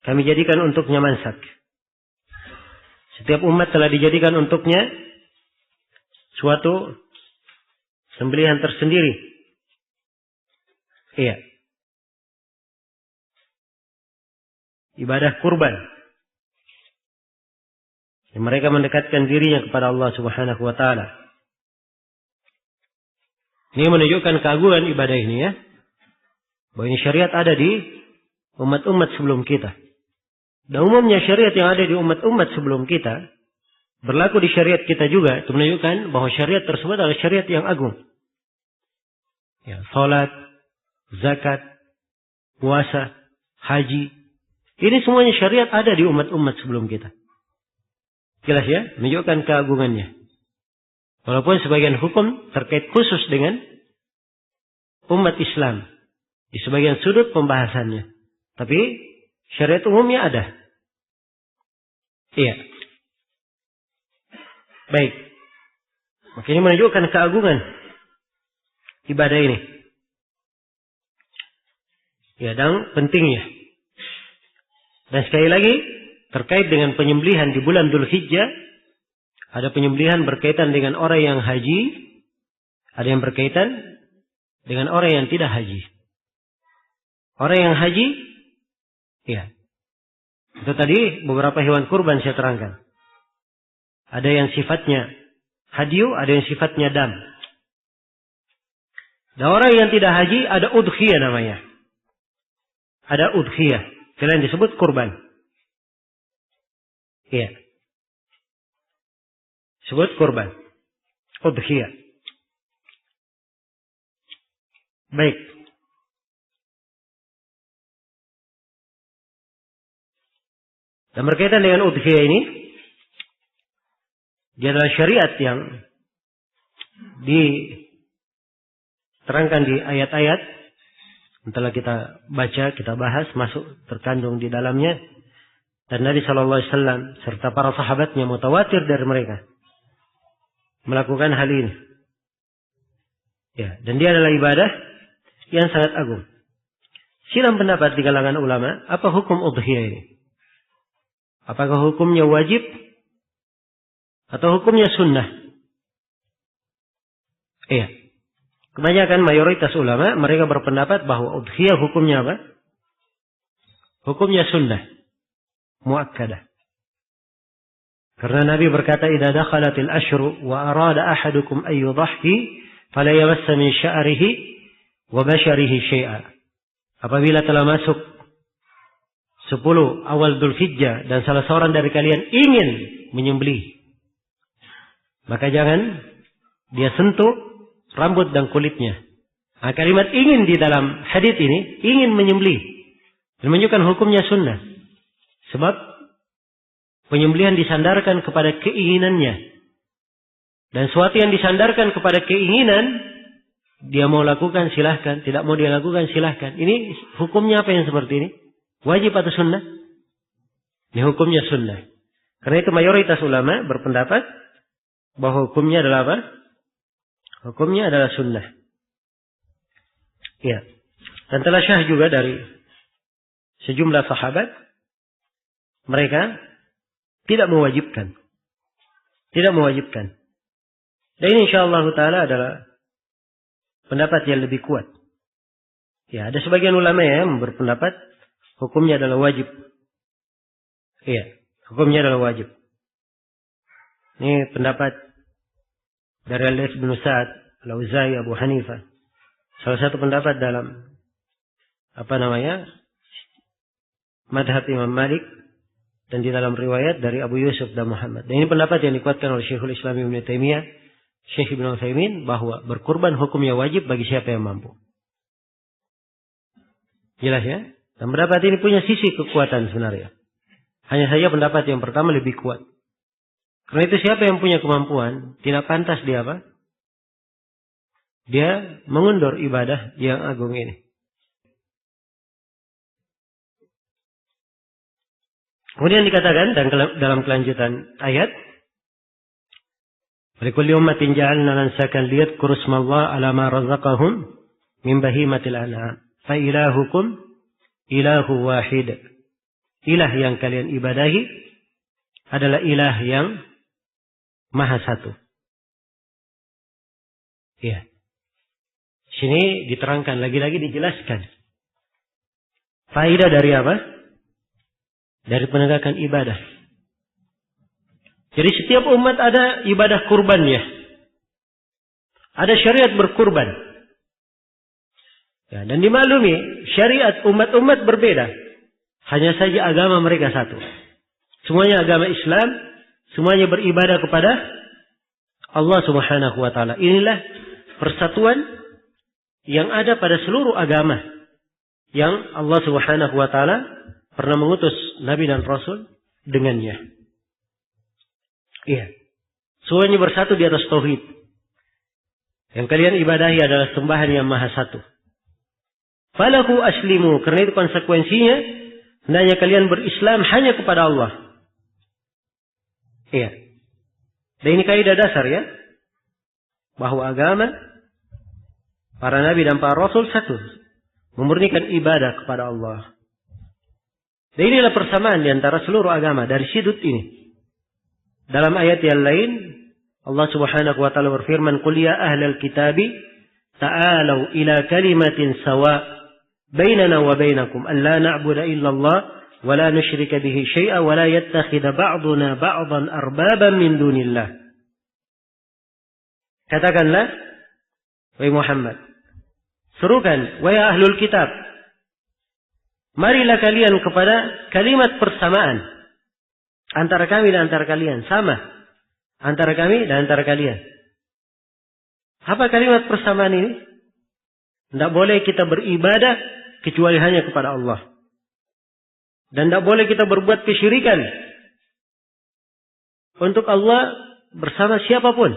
kami jadikan untuknya mansak. Setiap umat telah dijadikan untuknya suatu sembelihan tersendiri. Iya. Ibadah kurban. Mereka mendekatkan dirinya kepada Allah Subhanahu wa taala. Ini menunjukkan keagungan ibadah ini, ya. Bahwa ini syariat ada di umat-umat sebelum kita. Dan umumnya syariat yang ada di umat-umat sebelum kita berlaku di syariat kita juga. Itu menunjukkan bahwa syariat tersebut adalah syariat yang agung. Ya, salat, zakat, puasa, haji. Ini semuanya syariat ada di umat-umat sebelum kita. Jelas ya, menunjukkan keagungannya. Walaupun sebagian hukum terkait khusus dengan umat Islam. Di sebagian sudut pembahasannya. Tapi syariat umumnya ada. Iya. Baik. Makanya menunjukkan keagungan ibadah ini. Ya, dan pentingnya. Dan sekali lagi, terkait dengan penyembelihan di bulan Dzulhijjah, ada penyembelihan berkaitan dengan orang yang haji, ada yang berkaitan dengan orang yang tidak haji. Orang yang haji, ya, itu tadi beberapa hewan kurban saya terangkan. Ada yang sifatnya hadyu, ada yang sifatnya dam. Dan orang yang tidak haji, ada udhiyah namanya. Ada udhiyah, yang disebut kurban. Iya. Sebut kurban. Udhiyah. Baik. Dan berkaitan dengan udhiyah ini, dia adalah syariat yang diterangkan di ayat-ayat. Setelah kita baca, kita bahas, masuk terkandung di dalamnya. Dan Nabi SAW serta para sahabatnya mutawatir dari mereka melakukan hal ini. Ya, dan dia adalah ibadah yang sangat agung. Silang pendapat di kalangan ulama, apa hukum udhiyah ini? Apakah hukumnya wajib atau hukumnya sunnah? Iya. Kebanyakan mayoritas ulama mereka berpendapat bahwa udhiyah hukumnya apa? Hukumnya sunnah, muakkadah. Karena Nabi berkata, "Idza dakhalatil asyru wa arada ahadukum an yudhhi fala yamassa min sya'rihi wa basharihi syai'a." Apabila telah masuk 10 awal Dzulhijjah dan salah seorang dari kalian ingin menyembelih, maka jangan dia sentuh rambut dan kulitnya. Nah, kalimat ingin di dalam hadits ini, ingin menyembelih, menunjukkan hukumnya sunnah. Sebab penyembelihan disandarkan kepada keinginannya. Dan sesuatu yang disandarkan kepada keinginan, Dia mau lakukan silahkan, tidak mau dia lakukan silahkan. Ini hukumnya apa yang seperti ini? Wajib atau sunnah? Ini hukumnya sunnah. Karena itu mayoritas ulama berpendapat bahwa hukumnya adalah apa? Hukumnya adalah sunnah. Ya. Dan telah syah juga dari sejumlah sahabat, mereka tidak mewajibkan. Tidak mewajibkan. Dan ini insyaallah ta'ala adalah pendapat yang lebih kuat. Ya, ada sebagian ulama yang berpendapat hukumnya adalah wajib. Iya, hukumnya adalah wajib. Ini pendapat dari Al-Laits bin Sa'ad, Al-Auza'i, Abu Hanifah. Salah satu pendapat dalam madhab Imam Malik, dan di dalam riwayat dari Abu Yusuf dan Muhammad. Dan ini pendapat yang dikuatkan oleh Syekhul Islam Ibnu Taimiyah, Syekh Ibnu Utsaimin, bahwa berkurban hukumnya wajib bagi siapa yang mampu. Jelas ya? Dan pendapat ini punya sisi kekuatan sebenarnya. Hanya saja pendapat yang pertama lebih kuat. Karena itu siapa yang punya kemampuan, tidak pantas dia apa? Dia mengundur ibadah yang agung ini. Kemudian dikatakan dalam kelanjutan ayat, "Likulli ummatin ja'alna mansakan liyadhkuru ismallahi 'ala ma razaqahum min bahimatil an'am. Fa ilahukum ilahu wahid." Ilah yang kalian ibadahi adalah ilah yang maha satu. Iya. Sini diterangkan lagi-lagi dijelaskan. Faedah dari apa? Dari penegakan ibadah. Jadi setiap umat ada ibadah kurbannya. Ada syariat berkurban. Ya, dan dimaklumi syariat umat-umat berbeda. Hanya saja agama mereka satu. Semuanya agama Islam. Semuanya beribadah kepada Allah Subhanahu wa ta'ala. Inilah persatuan yang ada pada seluruh agama. Yang Allah Subhanahu wa ta'ala pernah mengutus Nabi dan Rasul dengannya. Iya. Semuanya bersatu di atas tauhid. Yang kalian ibadahi adalah sembahan yang maha satu. Falahu aslimu. Karena itu konsekuensinya, hendaknya kalian berislam hanya kepada Allah. Iya. Dan ini kaidah dasar ya. Bahwa agama para Nabi dan para Rasul satu. Memurnikan ibadah kepada Allah. Dan inilah persamaan di antara seluruh agama dari sudut ini. Dalam ayat yang lain, Allah Subhanahu wa ta'ala berfirman, "Qul ya ahlal kitabi, ta'alau ila kalimatin sawa' bainana wa bainakum, an la na'budu illa Allah, wa la nusyrika bihi syai'a, wa la yattakhidha ba'duna ba'dan arbaban min dunillah." Katakanlah, wahai Muhammad, serukan, wahai ahlul kitab, marilah kalian kepada kalimat persamaan antara kami dan antara kalian. Sama antara kami dan antara kalian. Apa kalimat persamaan ini? Tidak boleh kita beribadah kecuali hanya kepada Allah. Dan tidak boleh kita berbuat kesyirikan untuk Allah bersama siapapun.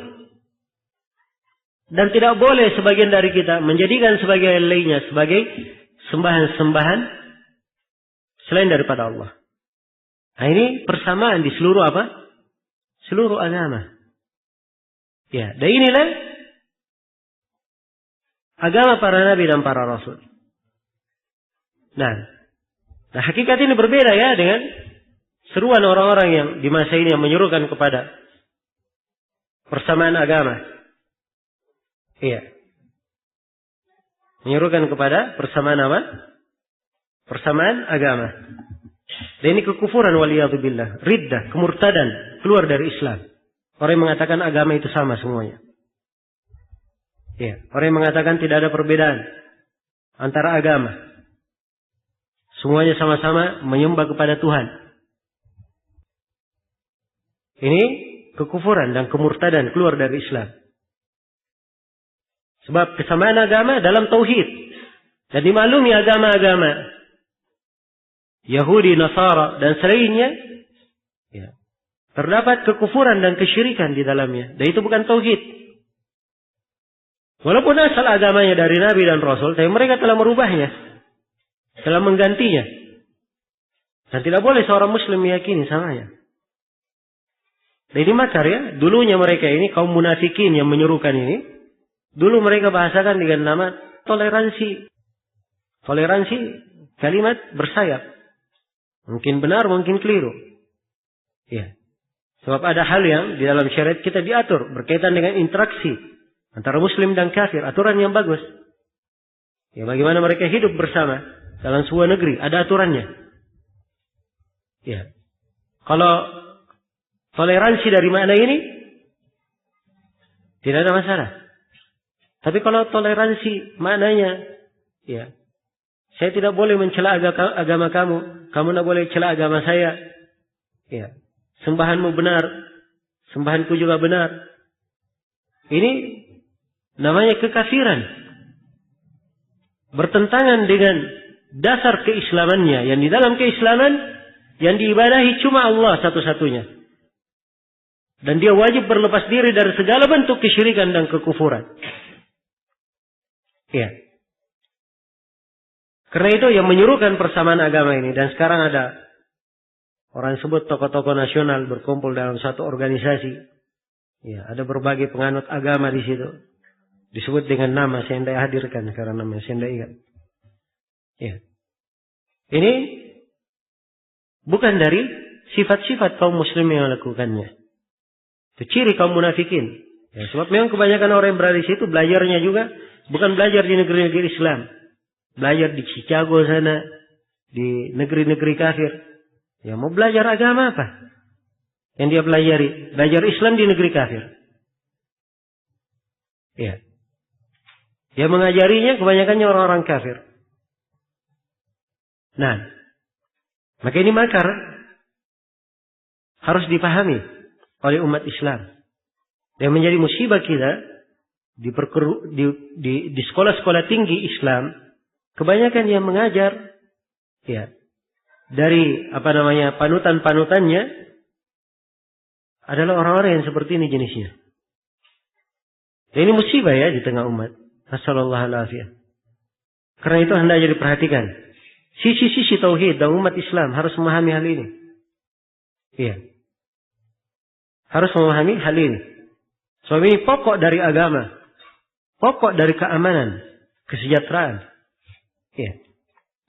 Dan tidak boleh sebagian dari kita menjadikan sebagian lainnya sebagai sembahan-sembahan selain daripada Allah. Nah, ini persamaan di seluruh apa? Seluruh agama. Ya, dan inilah agama para nabi dan para rasul. Nah, hakikat ini berbeda ya dengan seruan orang-orang yang di masa ini yang menyerukan kepada persamaan agama. Iya. Menyerukan kepada persamaan apa? Persamaan agama. Dan ini kekufuran waliyadzubillah, riddah, kemurtadan, keluar dari Islam. Orang yang mengatakan agama itu sama semuanya. Ya, orang yang mengatakan tidak ada perbedaan antara agama. Semuanya sama-sama menyembah kepada Tuhan. Ini kekufuran dan kemurtadan keluar dari Islam. Sebab kesamaan agama dalam tauhid. Dan dimaklumi agama-agama Yahudi, Nasara, dan selainnya, ya, terdapat kekufuran dan kesyirikan di dalamnya. Dan itu bukan tauhid. Walaupun asal agamanya dari Nabi dan Rasul, tapi mereka telah merubahnya, telah menggantinya. Dan tidak boleh seorang Muslim meyakini samanya. Dan ini makar ya. Dulunya mereka ini, kaum munafikin yang menyerukan ini, dulu mereka bahasakan dengan nama toleransi. Toleransi kalimat bersayap. Mungkin benar, mungkin keliru. Ya. Sebab ada hal yang di dalam syariat kita diatur berkaitan dengan interaksi antara Muslim dan kafir. Aturan yang bagus. Ya, bagaimana mereka hidup bersama dalam sebuah negeri. Ada aturannya. Ya. Kalau toleransi dari makna ini tidak ada masalah. Tapi kalau toleransi maknanya, ya, saya tidak boleh mencela agama kamu, kamu tidak boleh cela agama saya. Ya, sembahanmu benar, sembahanku juga benar. Ini namanya kekafiran. Bertentangan dengan dasar keislamannya, yang di dalam keislaman yang diibadahi cuma Allah satu-satunya. Dan dia wajib berlepas diri dari segala bentuk kesyirikan dan kekufuran. Ya. Karena itu yang menyuruhkan persamaan agama ini. Dan sekarang ada orang sebut tokoh-tokoh nasional berkumpul dalam satu organisasi. Ya, ada berbagai penganut agama di situ. Disebut dengan nama, saya tidak hadirkan karena namanya saya tidak ingat. Ya. Ini bukan dari sifat-sifat kaum muslim yang melakukannya. Itu ciri kaum munafikin. Ya, sebab memang kebanyakan orang yang berada di situ belajarnya juga bukan belajar di negeri-negeri Islam. Belajar di Chicago sana, di negeri-negeri kafir. Ya, mau belajar agama apa? Yang dia pelajari. Belajar Islam di negeri kafir. Ya. Dia mengajarinya kebanyakannya orang-orang kafir. Nah, maka ini makar harus dipahami oleh umat Islam. Dan menjadi musibah kita di sekolah-sekolah tinggi Islam, kebanyakan yang mengajar ya dari panutan-panutannya adalah orang-orang yang seperti ini jenisnya. Dan ini musibah ya di tengah umat. Nasallallahu alaihi. Karena itu hendaknya diperhatikan. Sisi-sisi tauhid dan umat Islam harus memahami hal ini. Iya. Harus memahami hal ini. Sebab ini pokok dari agama. Pokok dari keamanan. Kesejahteraan. Iya.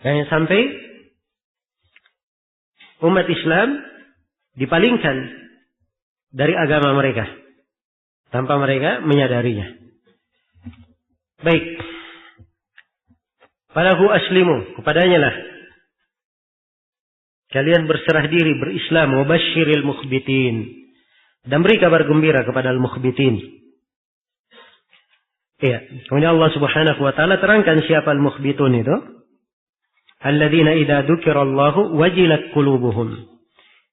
Jangan sampai umat Islam dipalingkan dari agama mereka. Tanpa mereka menyadarinya. Baik. Falahu aslimu. Kepadanya lah kalian berserah diri, berislam. Wabashiril mukhbitin. Dan beri kabar gembira kepada al-mukhbitin. Ya. Kemudian Allah subhanahu wa ta'ala terangkan siapa al-mukhbitun itu. Alladzina idha dzukirallahu wajilat qulubuhum.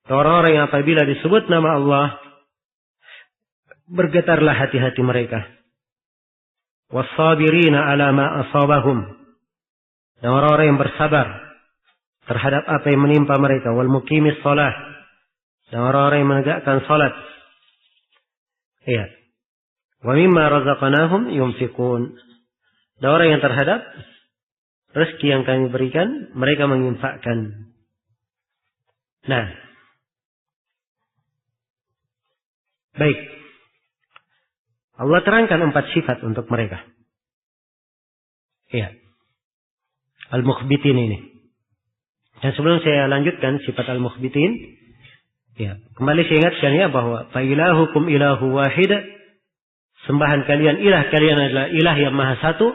Orang-orang yang apabila disebut nama Allah, bergetarlah hati-hati mereka. Was-sabirina ala ma asabahum. Dan orang-orang yang bersabar terhadap apa yang menimpa mereka. Wal muqimis shalah. Dan orang-orang yang menegakkan salat. Iya. Wa mimma razaqnahum yunfiqun. Dan orang yang terhadap rezeki yang kami berikan, mereka menginfakkan. Nah. Baik. Allah terangkan 4 sifat untuk mereka. Iya. Al-mukhbitin ini. Dan sebelum saya lanjutkan sifat al-mukhbitin, ya, kembali saya ingatkan ya bahwa fa ilahukum ilahu wahid, sembahan kalian, ilah kalian adalah ilah yang maha satu.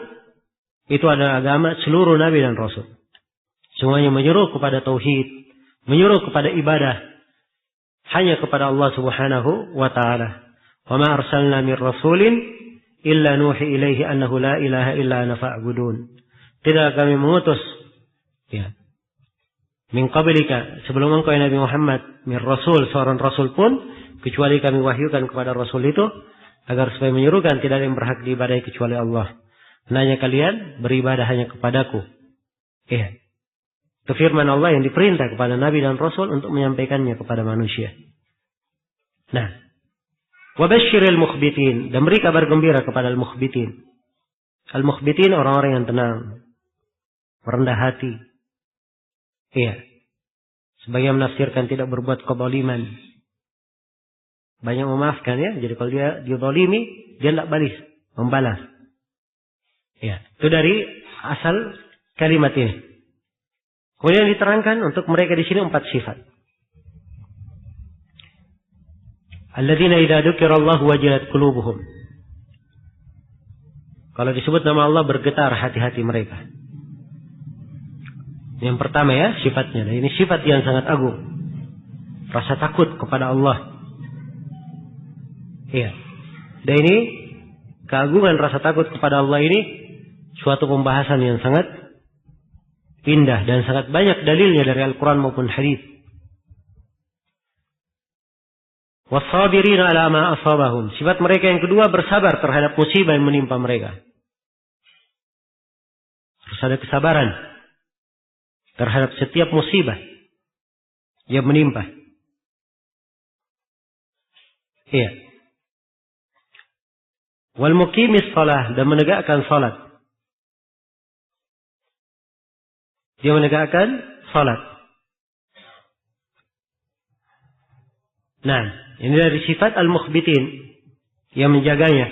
Itu adalah agama seluruh nabi dan rasul. Semuanya menyuruh kepada tauhid, menyuruh kepada ibadah hanya kepada Allah Subhanahu wa taala. Wa ma arsalna min rasulin illa nuhi ilaihi annahu la ilaha illa ana fa'budun. Tidak kami mengutus ya min qablika, sebelum engkau Nabi Muhammad, min rasul, seorang rasul pun, kecuali kami wahyukan kepada rasul itu agar supaya menyuruhkan tidak ada yang berhak diibadahi kecuali Allah. Hendaknya kalian beribadah hanya kepadaku. Ya. Itu firman Allah yang diperintah kepada nabi dan rasul untuk menyampaikannya kepada manusia. Nah, wabashiril mukhbitin, dan beri kabar gembira kepada al-mukhbitin. Al-mukhbitin orang-orang yang tenang, merendah hati. Iya. Sebagian menafsirkan tidak berbuat kezaliman. Banyak memaafkan ya. Jadi kalau dia zalimi, dia tidak membalas. Ya, itu dari asal kalimat ini. Kemudian diterangkan untuk mereka di sini 4 sifat. Alladzina idza dzukirallahu wajilat qulubuhum. Kalau disebut nama Allah bergetar hati-hati mereka. Yang pertama ya sifatnya. Nah, ini sifat yang sangat agung. Rasa takut kepada Allah. Iya. Dan ini keagungan rasa takut kepada Allah ini suatu pembahasan yang sangat indah dan sangat banyak dalilnya dari Al-Quran maupun hadis. Wassabirina ala ma asabahum. Sifat mereka yang kedua bersabar terhadap musibah yang menimpa mereka. Harus ada kesabaran terhadap setiap musibah yang menimpa. Iya. Wal muqimis shalah, dan menegakkan salat. Dia menegakkan salat. Nah, ini dari sifat al-mukhbitin yang menjaganya.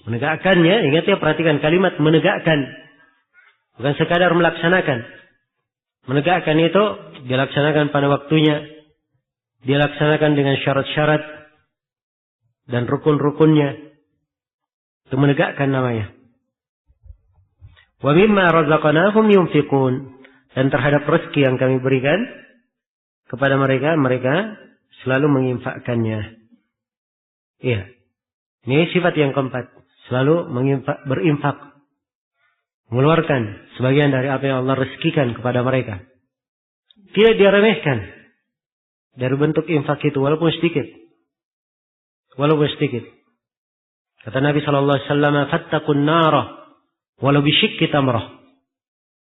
Menegakkannya, ingat ya, perhatikan kalimat menegakkan. Bukan sekadar melaksanakan. Menegakkan itu dilaksanakan pada waktunya. Dilaksanakan dengan syarat-syarat dan rukun-rukunnya. Itu menegakkan namanya. Wa mimma razaqnahum yunfiqun, dan terhadap rezeki yang kami berikan kepada mereka, mereka selalu menginfakkannya. Iya. Ini sifat yang keempat, selalu berinfak. Mengeluarkan sebagian dari apa yang Allah rezekikan kepada mereka. Tidak diremehkan dari bentuk infak itu walaupun sedikit. Walaupun sedikit. Kata Nabi sallallahu alaihi wasallam, "Fattaqun nara walau bisyikki tamrah."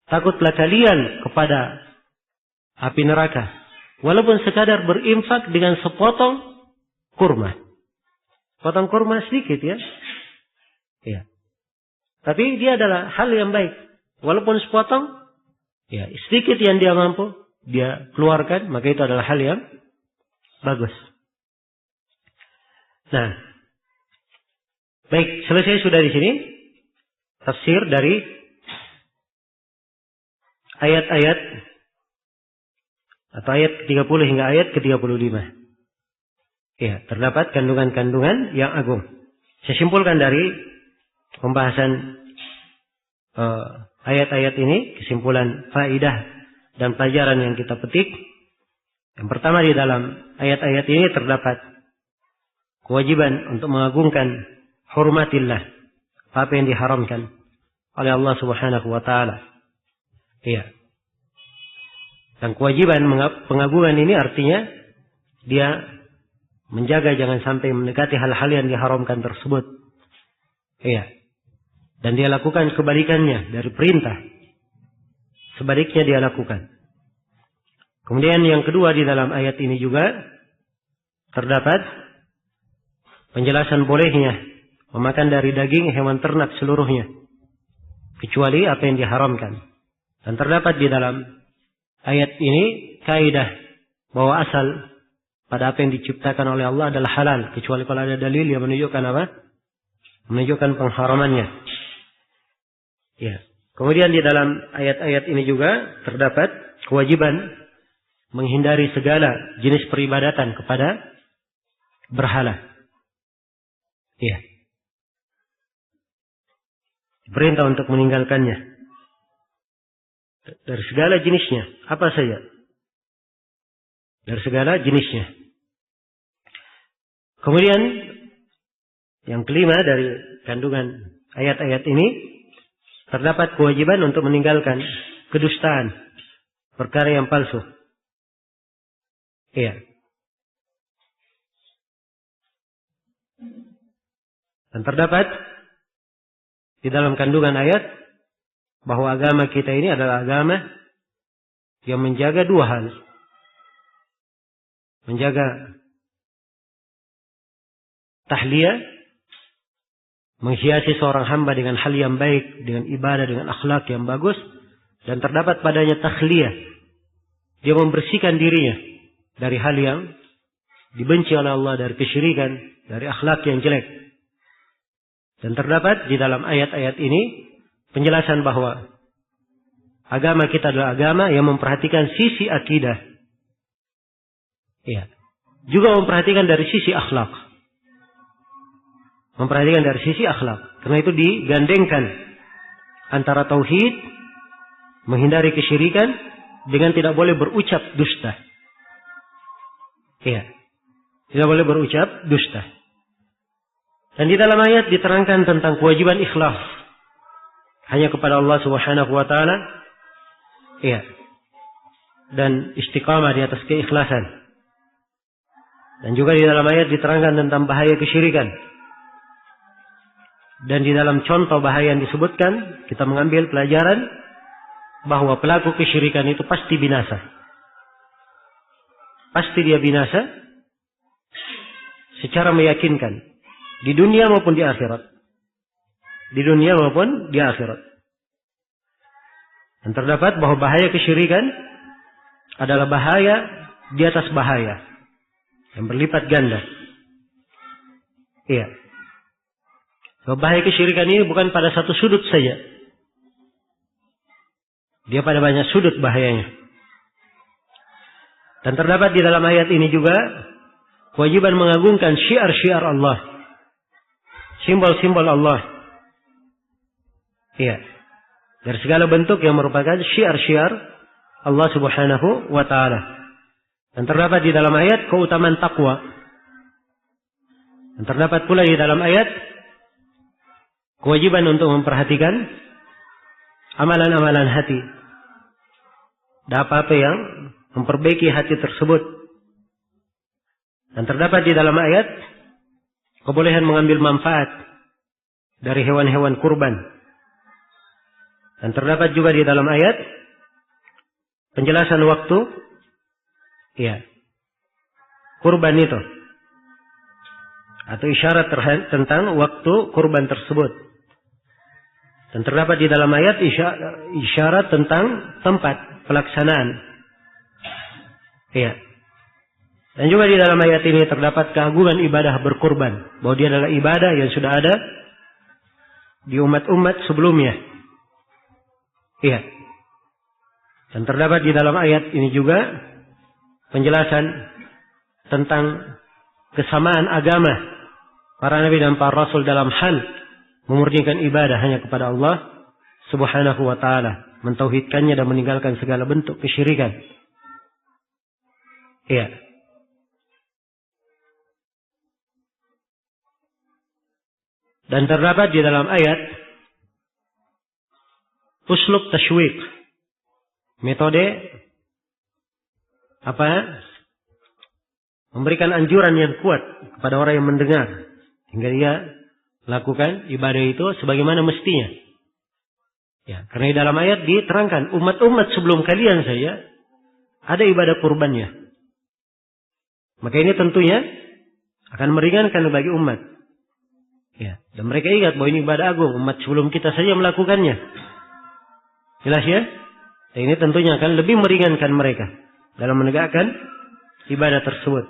Takutlah kalian kepada api neraka walaupun sekadar berinfak dengan sepotong kurma. Potong kurma sedikit ya. Iya. Tapi dia adalah hal yang baik. Walaupun sepotong, ya sedikit yang dia mampu, dia keluarkan, maka itu adalah hal yang bagus. Nah, baik, selesai sudah di sini tafsir dari ayat-ayat atau ayat 30 hingga ayat ke-35. Ya, terdapat kandungan-kandungan yang agung. Saya simpulkan dari pembahasan ayat-ayat ini, kesimpulan faidah dan pelajaran yang kita petik. Yang pertama, di dalam ayat-ayat ini terdapat kewajiban untuk mengagungkan hurmatillah, apa yang diharamkan oleh Allah Subhanahu wa taala. Iya. Dan kewajiban pengagungan ini artinya dia menjaga jangan sampai mendekati hal-hal yang diharamkan tersebut. Iya. Dan dia lakukan kebalikannya dari perintah. Sebaliknya dia lakukan. Kemudian yang kedua, di dalam ayat ini juga terdapat penjelasan bolehnya memakan dari daging hewan ternak seluruhnya, kecuali apa yang diharamkan. Dan terdapat di dalam ayat ini kaidah bahwa asal pada apa yang diciptakan oleh Allah adalah halal, kecuali kalau ada dalil yang menunjukkan apa? Menunjukkan pengharamannya. Ya. Kemudian di dalam ayat-ayat ini juga terdapat kewajiban menghindari segala jenis peribadatan kepada berhala. Ya. Perintah untuk meninggalkannya. Dari segala jenisnya. Apa saja. Dari segala jenisnya. Kemudian yang kelima dari kandungan ayat-ayat ini, terdapat kewajiban untuk meninggalkan kedustaan, perkara yang palsu. Iya. Dan terdapat di dalam kandungan ayat bahwa agama kita ini adalah agama yang menjaga dua hal. Menjaga tahliyah menghiasi seorang hamba dengan hal yang baik, dengan ibadah, dengan akhlak yang bagus, dan terdapat padanya takhliyah. Dia membersihkan dirinya dari hal yang dibenci oleh Allah, dari kesyirikan, dari akhlak yang jelek. Dan terdapat di dalam ayat-ayat ini penjelasan bahwa agama kita adalah agama yang memperhatikan sisi akidah. Ya. Juga memperhatikan dari sisi akhlak. Memperhatikan dari sisi akhlak. Karena itu digandengkan antara tauhid, menghindari kesyirikan, dengan tidak boleh berucap dusta. Iya. Tidak boleh berucap dusta. Dan di dalam ayat diterangkan tentang kewajiban ikhlas. Hanya kepada Allah Subhanahu wa taala. Iya. Dan istiqamah di atas keikhlasan. Dan juga di dalam ayat diterangkan tentang bahaya kesyirikan. Dan di dalam contoh bahaya yang disebutkan, kita mengambil pelajaran bahwa pelaku kesyirikan itu pasti binasa. Pasti dia binasa secara meyakinkan. Di dunia maupun di akhirat. Di dunia maupun di akhirat. Dan terdapat bahwa bahaya kesyirikan adalah bahaya di atas bahaya. Yang berlipat ganda. Iya. Bahaya kesyirikan ini bukan pada satu sudut saja. Dia pada banyak sudut bahayanya. Dan terdapat di dalam ayat ini juga kewajiban mengagungkan syiar-syiar Allah. Simbol-simbol Allah. Iya. Dari segala bentuk yang merupakan syiar-syiar Allah Subhanahu wa taala. Dan terdapat di dalam ayat keutamaan takwa. Dan terdapat pula di dalam ayat kewajiban untuk memperhatikan amalan-amalan hati. Dan apa-apa yang memperbaiki hati tersebut. Dan terdapat di dalam ayat kebolehan mengambil manfaat dari hewan-hewan kurban. Dan terdapat juga di dalam ayat penjelasan waktu ya kurban itu. Atau isyarat tentang waktu kurban tersebut. Dan terdapat di dalam ayat isyarat tentang tempat pelaksanaan. Iya. Dan juga di dalam ayat ini terdapat keagungan ibadah berkurban. Bahwa dia adalah ibadah yang sudah ada di umat-umat sebelumnya. Iya. Dan terdapat di dalam ayat ini juga penjelasan tentang kesamaan agama para nabi dan para rasul dalam hal memurnikan ibadah hanya kepada Allah Subhanahu wa taala, mentauhidkannya dan meninggalkan segala bentuk kesyirikan. Iya. Dan terdapat di dalam ayat uslub tashwiq, metode memberikan anjuran yang kuat kepada orang yang mendengar hingga dia lakukan ibadah itu sebagaimana mestinya. Ya, karena di dalam ayat diterangkan umat-umat sebelum kalian saja ada ibadah kurbannya. Maka ini tentunya akan meringankan bagi umat. Ya, dan mereka ingat bahwa ini ibadah agung, umat sebelum kita saja melakukannya. Jelas ya? Dan ini tentunya akan lebih meringankan mereka dalam menegakkan ibadah tersebut.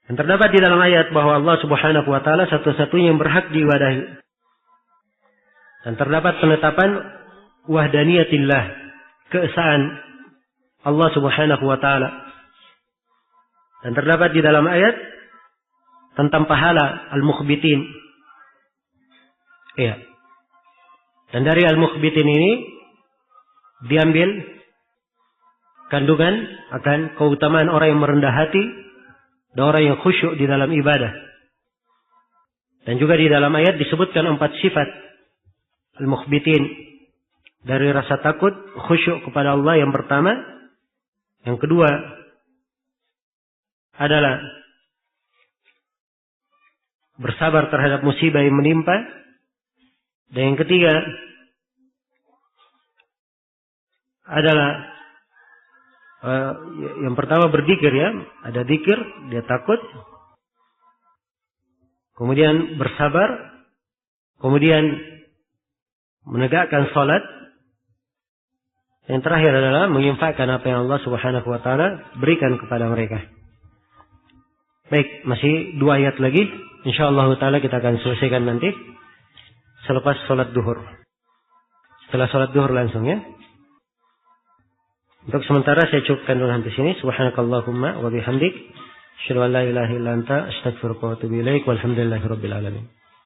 Dan terdapat di dalam ayat bahwa Allah Subhanahu wa taala satu-satunya yang berhak diibadahi. Dan terdapat penetapan wahdaniyatillah, keesaan Allah Subhanahu wa taala. Dan terdapat di dalam ayat tentang pahala al-mukhbitin. Iya. Dan dari al-mukhbitin ini diambil kandungan akan keutamaan orang yang merendah hati dan orang yang khusyuk di dalam ibadah. Dan juga di dalam ayat disebutkan 4 sifat al-mukhbitin. Dari rasa takut, khusyuk kepada Allah yang pertama. Yang kedua adalah bersabar terhadap musibah yang menimpa. Dan yang ketiga adalah yang pertama berzikir ya. Ada zikir, dia takut. Kemudian bersabar Kemudian menegakkan salat. Yang terakhir adalah menginfakkan apa yang Allah Subhanahu wa taala berikan kepada mereka. Baik, masih 2 ayat lagi. Insyaallah taala kita akan selesaikan nanti selepas salat duhur. Setelah salat duhur langsung ya. Untuk sementara saya cukupkan dulu sampai sini. Subhanakallahumma wa bihamdik, asyhadu an la ilaha illa anta, astaghfiruka wa atubu ilaik. Walhamdulillahirabbil alamin.